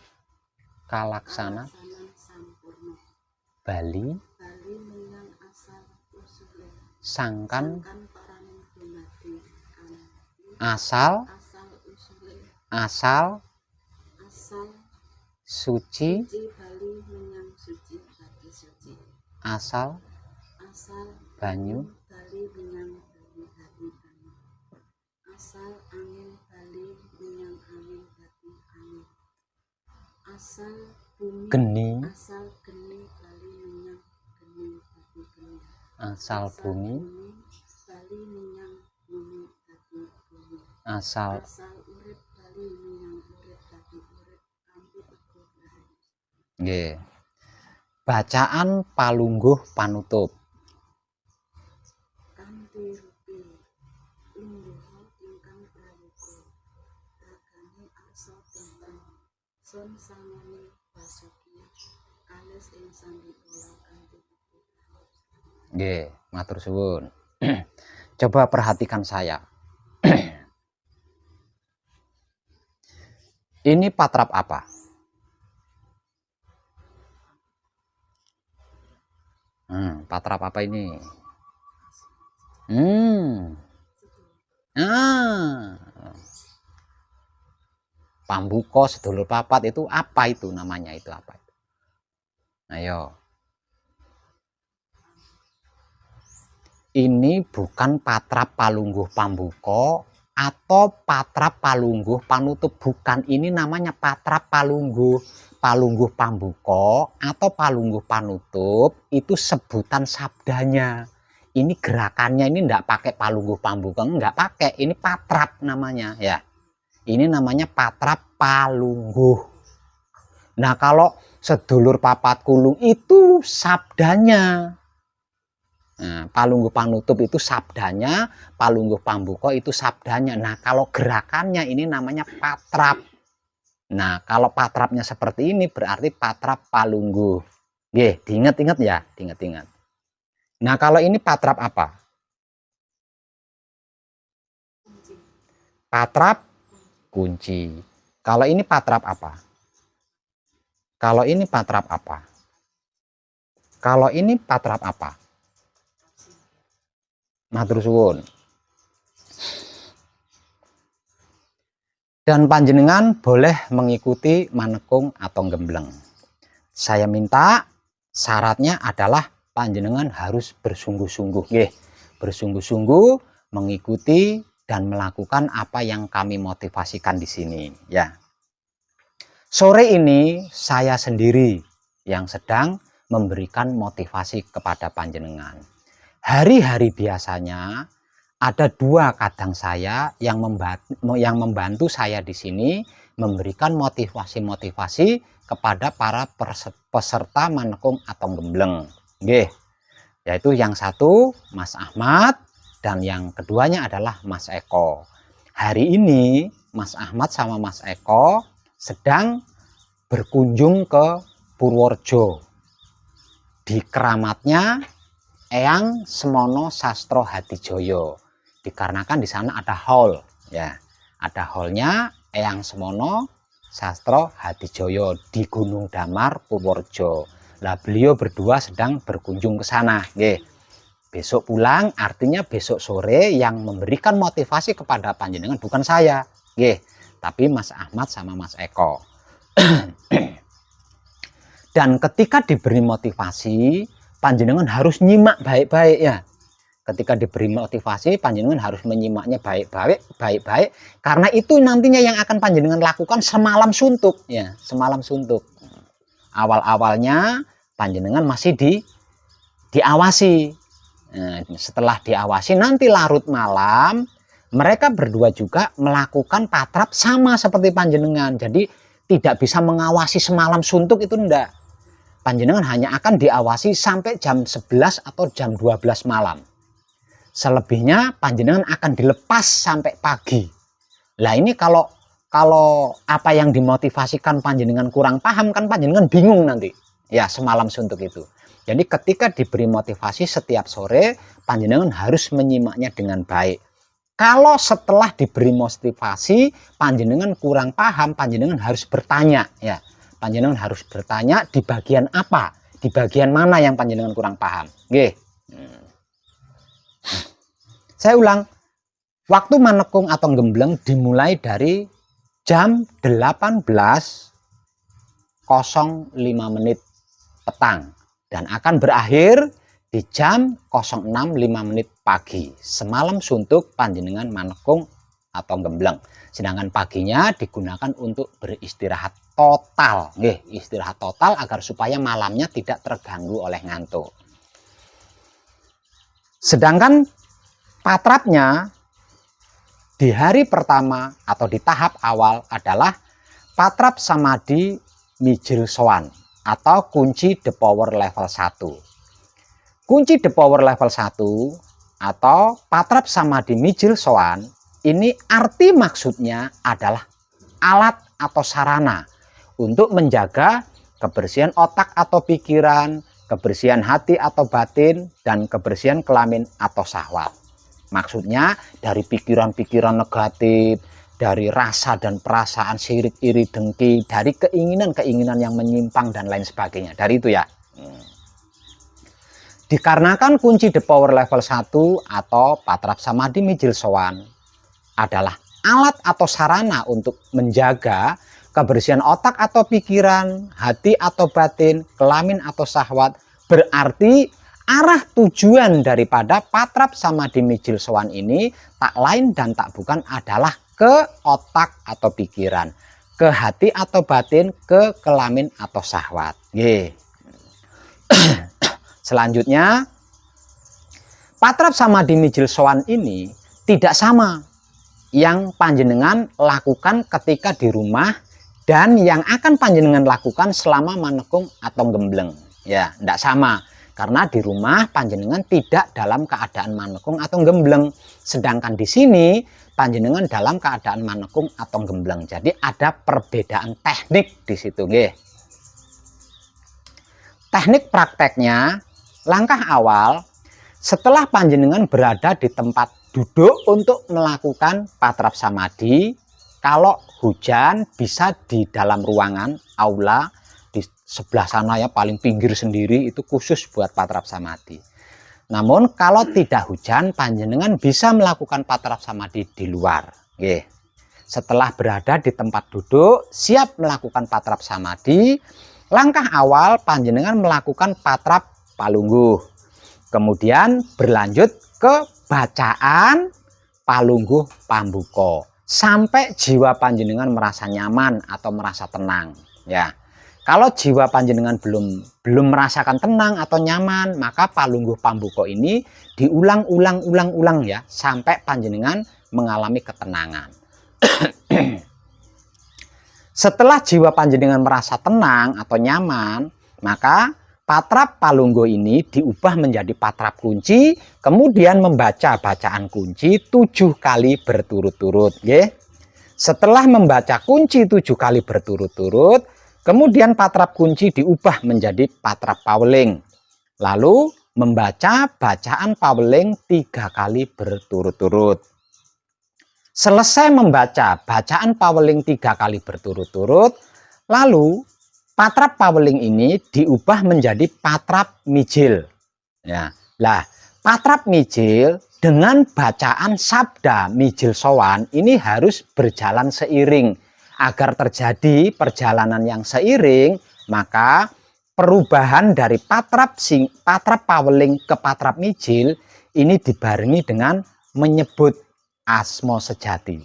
kalaksana kalaksanan sampurna bali bali menyang asal usule sangkan kan paraning dumadi asal asal usule asal asal suci suci bali menyang suci bali suci asal asal banyu bali menyang bali hati banyu asal angin bali menyang angin hati angin asal bumi geni asal geni bali menyang geni hati geni asal bumi bali menyang bumi hati bumi asal asal urip bali menyang urip hati urip kanthi teguh rahayu. nggih. Bacaan palungguh panutup. Kanthi rupi lungguha ingkang prayoga ragane arsa tentrem sun sangane basuki kalis ing sandikala kanthi teguh rahayu. Nggih, matur suwun. Coba perhatikan saya. Ini patrap apa? Patrap apa ini? Pambuka sedulur papat itu apa itu namanya? Itu apa itu? Ayo. ini bukan patrap palungguh pambuka atau patrap palungguh panutup, bukan. Ini namanya patrap palungguh pambuka atau palungguh panutup, itu sebutan sabdanya. Ini gerakannya ini enggak pakai palungguh pambuka, enggak pakai, ini patrap namanya ya. Ini namanya patrap palungguh. Nah, kalau sedulur papat kulung itu sabdanya. Nah, palungguh panutup itu sabdanya, palungguh pambuka itu sabdanya. Nah, kalau gerakannya ini namanya patrap. Nah, kalau patrapnya seperti ini berarti patrap palungguh. Nggih, diingat-ingat ya, diingat-ingat. Nah, kalau ini patrap apa? Patrap kunci. Kalau ini patrap apa? Kalau ini patrap apa? Kalau ini patrap apa? Matur suwun. Dan panjenengan boleh mengikuti manekung atau gembleng. Saya minta syaratnya adalah panjenengan harus bersungguh-sungguh, bersungguh-sungguh mengikuti dan melakukan apa yang kami motivasikan di sini, ya. Sore ini saya sendiri yang sedang memberikan motivasi kepada panjenengan. Hari-hari biasanya ada dua kadang saya yang membantu saya di sini memberikan motivasi-motivasi kepada para peserta manekung atau gembleng. Nggih. Yaitu yang satu Mas Ahmad dan yang keduanya adalah Mas Eko. Hari ini Mas Ahmad sama Mas Eko sedang berkunjung ke Purworejo di keramatnya Eyang Semono Sastro Hadijoyo, dikarenakan di sana ada hall, ya, ada hallnya Eyang Semono Sastro Hadijoyo di Gunung Damar Purworejo. Lah beliau berdua sedang berkunjung ke sana, besok pulang, artinya besok sore yang memberikan motivasi kepada panjenengan bukan saya, tapi Mas Ahmad sama Mas Eko. Dan ketika diberi motivasi, panjenengan harus nyimak baik-baik ya. Ketika diberi motivasi, panjenengan harus menyimaknya baik-baik, karena itu nantinya yang akan panjenengan lakukan semalam suntuk ya, semalam suntuk. Awal-awalnya panjenengan masih diawasi. Nah, setelah diawasi nanti larut malam mereka berdua juga melakukan patrap sama seperti panjenengan. Jadi tidak bisa mengawasi semalam suntuk itu enggak. Panjenengan hanya akan diawasi sampai jam 11 atau jam 12 malam. Selebihnya panjenengan akan dilepas sampai pagi. Lah ini kalau apa yang dimotivasikan panjenengan kurang paham, kan panjenengan bingung nanti. Ya, semalam suntuk itu. Jadi ketika diberi motivasi setiap sore, panjenengan harus menyimaknya dengan baik. Kalau setelah diberi motivasi panjenengan kurang paham, panjenengan harus bertanya ya. Panjenengan harus bertanya di bagian apa? Di bagian mana yang panjenengan kurang paham? Nggih. Saya ulang. Waktu manekung atau gembleng dimulai dari jam 18.05 petang dan akan berakhir di jam 06.05 pagi. Semalam suntuk panjenengan manekung atau gembleng. Sedangkan paginya digunakan untuk beristirahat total. Istirahat total agar supaya malamnya tidak terganggu oleh ngantuk. Sedangkan patrapnya di hari pertama atau di tahap awal adalah patrap samadhi mijil sowan atau kunci the power level 1. Kunci the power level 1 atau patrap samadhi mijil sowan ini arti maksudnya adalah alat atau sarana untuk menjaga kebersihan otak atau pikiran, kebersihan hati atau batin, dan kebersihan kelamin atau syahwat. Maksudnya dari pikiran-pikiran negatif, dari rasa dan perasaan sirik, iri, dengki, dari keinginan-keinginan yang menyimpang dan lain sebagainya. Dari itu ya. Dikarenakan kunci the power level 1 atau patrap samadhi mijil sowan adalah alat atau sarana untuk menjaga kebersihan otak atau pikiran, hati atau batin, kelamin atau syahwat, berarti Arah tujuan daripada patrap samadhi mijil sowan ini tak lain dan tak bukan adalah ke otak atau pikiran, ke hati atau batin, ke kelamin atau syahwat. Selanjutnya, patrap samadhi mijil sowan ini tidak sama yang panjenengan lakukan ketika di rumah dan yang akan panjenengan lakukan selama manekung atau gembleng. Ya, tidak sama. Karena di rumah panjenengan tidak dalam keadaan manekung atau gembleng. Sedangkan di sini panjenengan dalam keadaan manekung atau gembleng. Jadi ada perbedaan teknik di situ, nggih. Teknik prakteknya, langkah awal setelah panjenengan berada di tempat duduk untuk melakukan patrap samadhi. Kalau hujan bisa di dalam ruangan, aula, di sebelah sana ya paling pinggir sendiri itu khusus buat patrap samadhi. Namun kalau tidak hujan, panjenengan bisa melakukan patrap samadhi di luar. Oke. Setelah berada di tempat duduk, siap melakukan patrap samadhi, langkah awal panjenengan melakukan patrap palungguh. Kemudian berlanjut ke bacaan palungguh pambuka. Sampai jiwa panjenengan merasa nyaman atau merasa tenang, ya. Kalau jiwa panjenengan belum merasakan tenang atau nyaman, maka palungguh pambuka ini diulang-ulang ya sampai panjenengan mengalami ketenangan. Setelah jiwa panjenengan merasa tenang atau nyaman, maka patrap palungguh ini diubah menjadi patrap kunci, kemudian membaca bacaan kunci 7 kali berturut-turut. Setelah membaca kunci 7 kali berturut-turut, kemudian patrap kunci diubah menjadi patrap paweling. Lalu membaca bacaan paweling 3 kali berturut-turut. Selesai membaca bacaan paweling 3 kali berturut-turut, lalu patrap paweling ini diubah menjadi patrap mijil. Ya, lah patrap mijil dengan bacaan sabda mijil sowan ini harus berjalan seiring. Agar terjadi perjalanan yang seiring, maka perubahan dari patrap paweling ke patrap mijil ini dibarengi dengan menyebut asma sejati.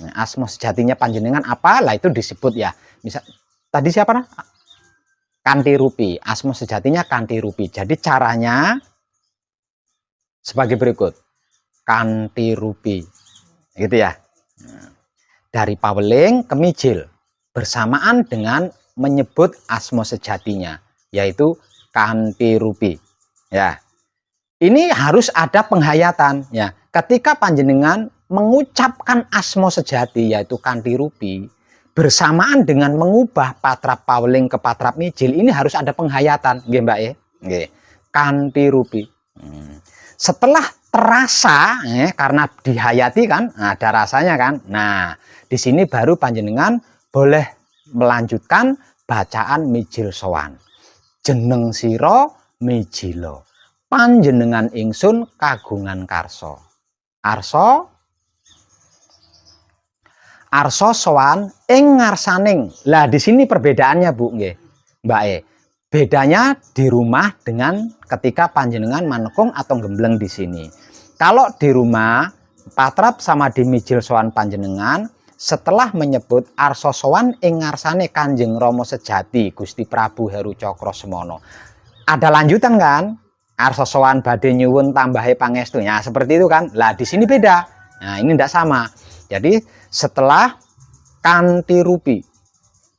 Nah, asma sejatinya panjenengan apa? Lah itu disebut ya. Misal tadi siapa? Kanthi rupi. Asma sejatinya kanthi rupi. Jadi caranya sebagai berikut. Kanthi rupi. Gitu ya. Dari paweling ke mijil. Bersamaan dengan menyebut asma sejatinya. Yaitu kanthi rupi. Ya. Ini harus ada penghayatan. Ya. Ketika panjenengan mengucapkan asma sejati yaitu kanthi rupi, bersamaan dengan mengubah patrap paweling ke patrap mijil, ini harus ada penghayatan, nggih Mbak ya. Nggih. Kanthi rupi. Setelah terasa karena dihayati kan, ada rasanya kan. Nah, di sini baru panjenengan boleh melanjutkan bacaan mijil sowan. Jeneng sira mijila. Panjenengan ingsun kagungan karsa. Arsa sowan ing ngarsaning. Lah di sini perbedaannya Bu nggih, Mbak E. Bedanya di rumah dengan ketika panjenengan manekung atau gembleng di sini. Kalau di rumah patrap samadhi mijil sowan panjenengan setelah menyebut arsa sowan ing ngarsane Kanjeng Rama sejati Gusti Prabu Heru Cakrosemana. Ada lanjutan kan? Arsa sowan badhe nyuwun tambahe pangestu. Ya, seperti itu kan. Lah di sini beda. Nah, ini tidak sama. Jadi setelah kanthi rupi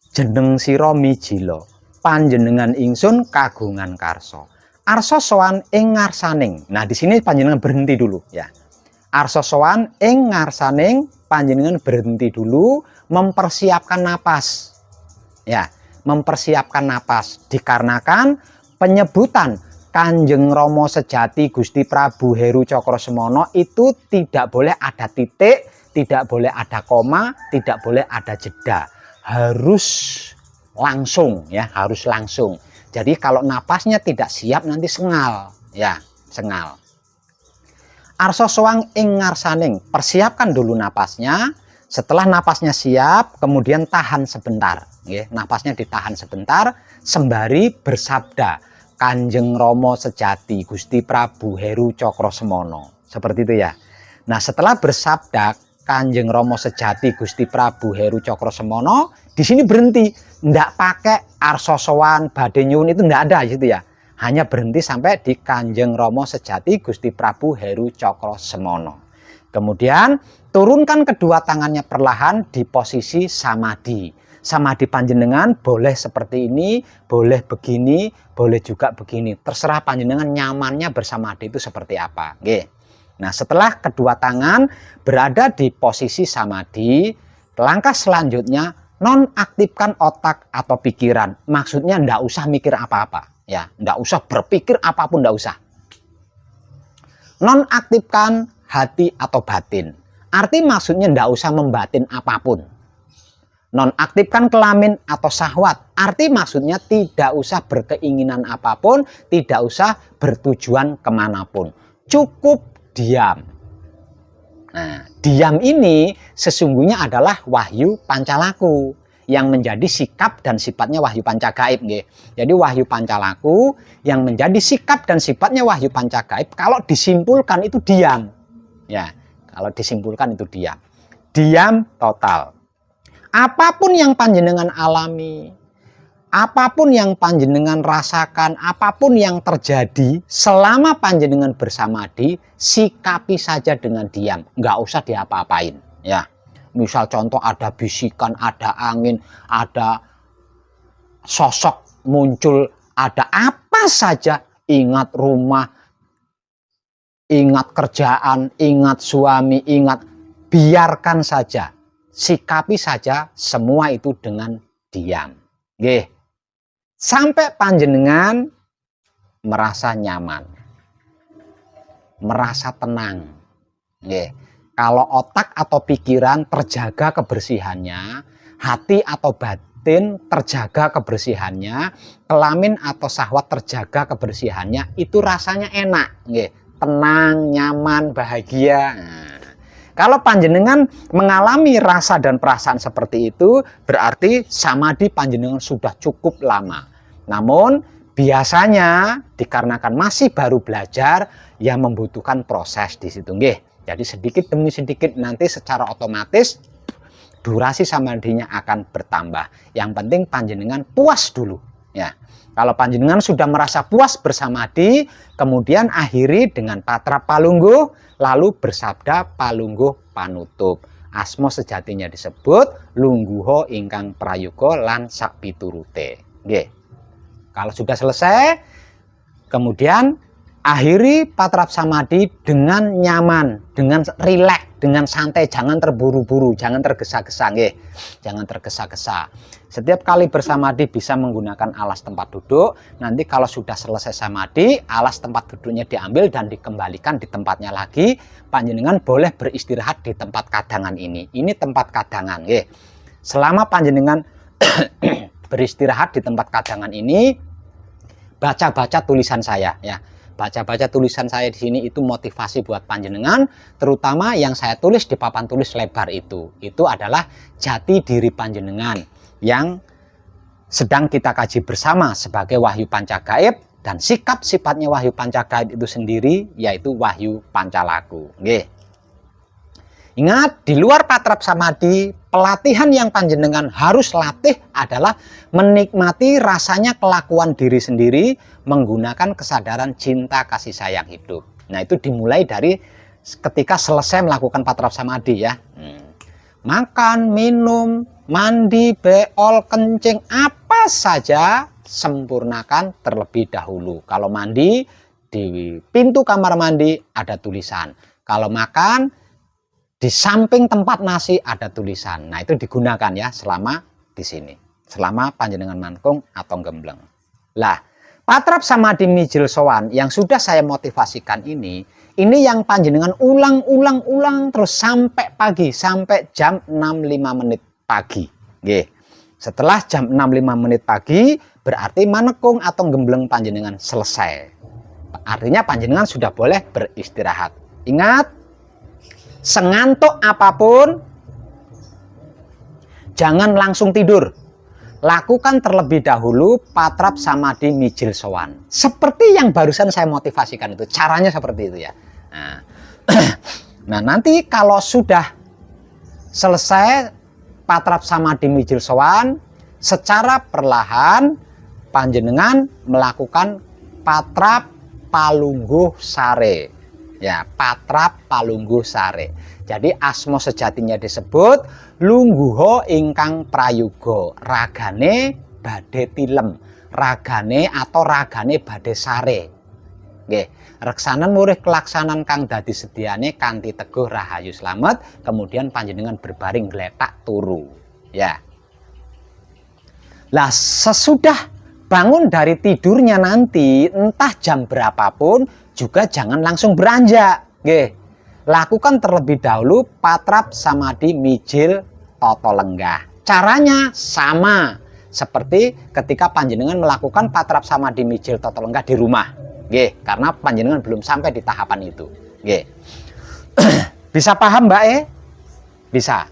jeneng sira mijila panjenengan ingsun kagungan karsa. Arsa sowan ing ngarsaning. Nah, di sini panjenengan berhenti dulu ya. Arsa sowan ing ngarsaning panjenengan berhenti dulu mempersiapkan napas. Ya, mempersiapkan napas dikarenakan penyebutan Kanjeng Rama sejati Gusti Prabu Heru Cakrosemana itu tidak boleh ada titik, tidak boleh ada koma, tidak boleh ada jeda. Harus langsung ya, harus langsung. Jadi kalau napasnya tidak siap nanti sengal ya, sengal. Arsa sowan ing ngarsaning, persiapkan dulu napasnya. Setelah napasnya siap, kemudian tahan sebentar. Napasnya ditahan sebentar, sembari bersabda. Kanjeng Rama sejati Gusti Prabu Heru Cakrosemono. Seperti itu ya. Nah, setelah bersabda Kanjeng Rama sejati Gusti Prabu Heru Cakrosemono, di sini berhenti. Ndak pakai arsa sowan badhe nyuwun, itu ndak ada gitu ya. Hanya berhenti sampai di Kanjeng Rama sejati Gusti Prabu Heru Cakrosemono. Kemudian turunkan kedua tangannya perlahan di posisi samadhi. Samadhi panjenengan boleh seperti ini, boleh begini, boleh juga begini. Terserah panjenengan nyamannya bersamadhi itu seperti apa. Oke. Nah, setelah kedua tangan berada di posisi samadhi, langkah selanjutnya nonaktifkan otak atau pikiran. Maksudnya ndak usah mikir apa-apa. Ya, ndak usah berpikir apapun, ndak usah. Nonaktifkan hati atau batin. Arti maksudnya ndak usah membatin apapun. Nonaktifkan kelamin atau syahwat. Arti maksudnya tidak usah berkeinginan apapun, tidak usah bertujuan kemanapun. Cukup diam. Nah, diam ini sesungguhnya adalah wahyu pancalaku yang menjadi sikap dan sifatnya wahyu pancagaib. Jadi wahyu pancalaku yang menjadi sikap dan sifatnya wahyu pancagaib, kalau disimpulkan itu diam. Ya, kalau disimpulkan itu diam. Diam total. Apapun yang panjenengan alami, apapun yang panjenengan rasakan, apapun yang terjadi selama panjenengan bersamadhi, sikapi saja dengan diam, nggak usah diapa-apain. Ya, misal contoh ada bisikan, ada angin, ada sosok muncul, ada apa saja, ingat rumah, ingat kerjaan, ingat suami, ingat, biarkan saja. Sikapi saja semua itu dengan diam. Nggih. Sampai panjenengan merasa nyaman. Merasa tenang. Nggih. Kalau otak atau pikiran terjaga kebersihannya, hati atau batin terjaga kebersihannya, kelamin atau syahwat terjaga kebersihannya, itu rasanya enak, nggih. Tenang, nyaman, bahagia. Nah, kalau panjenengan mengalami rasa dan perasaan seperti itu, berarti samadhi panjenengan sudah cukup lama. Namun biasanya dikarenakan masih baru belajar, ya membutuhkan proses di situ, nggih. Jadi sedikit demi sedikit nanti secara otomatis durasi samadhinya akan bertambah. Yang penting panjenengan puas dulu, ya. Kalau panjenengan sudah merasa puas bersamadhi, kemudian akhiri dengan patra palungguh, lalu bersabda palungguh panutup. Asma sejatinya disebut lungguho ingkang prayoga lan sak piturute. Nggih. Kalau sudah selesai, kemudian akhiri patrap samadhi dengan nyaman, dengan rileks, dengan santai, jangan terburu-buru, jangan tergesa-gesa, nggih. Jangan tergesa-gesa. Setiap kali bersamadhi bisa menggunakan alas tempat duduk. Nanti kalau sudah selesai samadhi, alas tempat duduknya diambil dan dikembalikan di tempatnya lagi. Panjenengan boleh beristirahat di tempat kadangan ini. Ini tempat kadangan, nggih. Selama panjenengan beristirahat di tempat kadangan ini, baca-baca tulisan saya, ya. Baca-baca tulisan saya di sini itu motivasi buat panjenengan, terutama yang saya tulis di papan tulis lebar itu. Itu adalah jati diri panjenengan yang sedang kita kaji bersama sebagai wahyu pancagaib, dan sikap sifatnya wahyu pancagaib itu sendiri yaitu wahyu pancalaku. Nggih. Ingat, di luar patrap samadhi, pelatihan yang panjenengan harus latih adalah menikmati rasanya kelakuan diri sendiri menggunakan kesadaran cinta kasih sayang hidup. Nah, itu dimulai dari ketika selesai melakukan patrap samadhi, ya. Makan, minum, mandi, beol, kencing, apa saja sempurnakan terlebih dahulu. Kalau mandi, di pintu kamar mandi ada tulisan. Kalau makan, di samping tempat nasi ada tulisan. Nah, itu digunakan ya selama di sini. Selama panjenengan mangkung atau gembleng. Lah, patrap samadhi mijil sowan yang sudah saya motivasikan ini yang panjenengan ulang terus sampai pagi, sampai jam 6.05 menit pagi. Nggih. Setelah jam 6.05 menit pagi, berarti manekung atau gembleng panjenengan selesai. Artinya panjenengan sudah boleh beristirahat. Ingat, sengantuk apapun, jangan langsung tidur. lakukan terlebih dahulu patrap samadhi mijil sowan. Seperti yang barusan saya motivasikan itu, caranya seperti itu ya. Nah, nah nanti kalau sudah selesai patrap samadhi mijil sowan, secara perlahan panjenengan melakukan patrap palungguh sare. Ya, patrap palungguh sare. Jadi asma sejatinya disebut lungguha ingkang prayoga, ragane badhe tilem, ragane atau ragane badhe sare. Nggih, reksanan murih kelaksanan kang dadi sediane kanthi teguh rahayu slamet, kemudian panjenengan berbaring gletak turu. Ya. Lah sesudah bangun dari tidurnya nanti, entah jam berapapun juga jangan langsung beranjak. Nggih. Lakukan terlebih dahulu patrap samadhi mijil toto lenggah. Caranya sama seperti ketika panjenengan melakukan patrap samadhi mijil toto lenggah di rumah. Nggih, karena panjenengan belum sampai di tahapan itu. Nggih. Bisa paham, Mbak E? Bisa.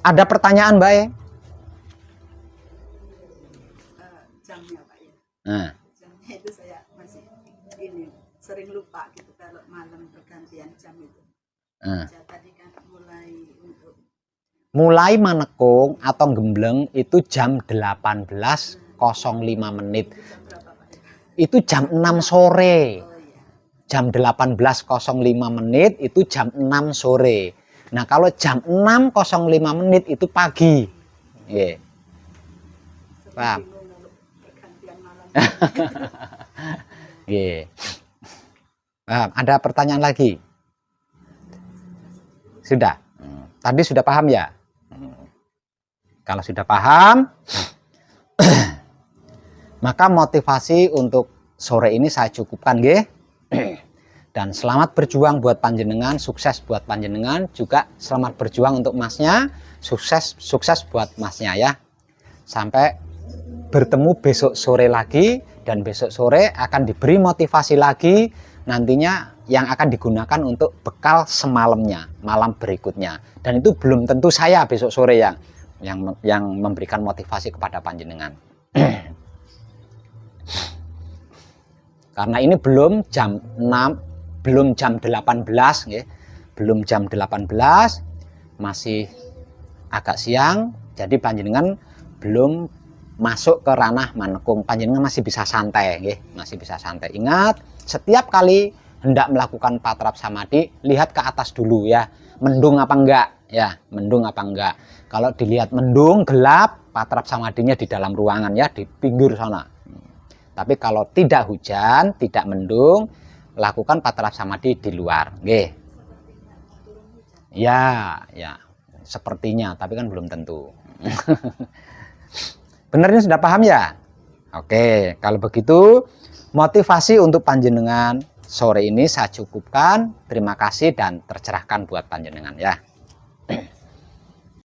Ada pertanyaan, Mbak E? Jamnya Pak ya. Nah. Jamnya itu saya masih ini sering lupa gitu kalau malam pergantian jam itu. Saya tadi kan mulai manekung atau gembleng itu jam 18.05 menit. Itu jam 6 sore. Jam 18.05 menit itu jam 6 sore. Nah, kalau jam 6.05 menit itu pagi. Yeah. Paham? Yeah. Paham? Ada pertanyaan lagi? Sudah? Tadi sudah paham ya? Kalau sudah paham, maka motivasi untuk sore ini saya cukupkan, nggih. Dan selamat berjuang buat panjenengan, sukses buat panjenengan, juga selamat berjuang untuk masnya, sukses buat masnya ya. Sampai bertemu besok sore lagi, dan besok sore akan diberi motivasi lagi nantinya yang akan digunakan untuk bekal semalamnya, malam berikutnya. Dan itu belum tentu saya besok sore yang memberikan motivasi kepada panjenengan. Karena ini belum jam 6, belum jam 18, ya. Belum jam 18, masih agak siang, jadi panjenengan belum masuk ke ranah manekung, panjenengan masih bisa santai, ya. Masih bisa santai. Ingat, setiap kali hendak melakukan patrap samadhi, lihat ke atas dulu ya, mendung apa enggak, ya, mendung apa enggak. Kalau dilihat mendung, gelap, patrap samadhinya di dalam ruangan ya, di pinggir sana. Tapi kalau tidak hujan, tidak mendung, lakukan patrap samadhi di luar. Nggih. Ya, ya. Sepertinya, tapi kan belum tentu. Benar ini sudah paham ya? Oke, kalau begitu motivasi untuk panjenengan sore ini saya cukupkan. Terima kasih dan tercerahkan buat panjenengan ya.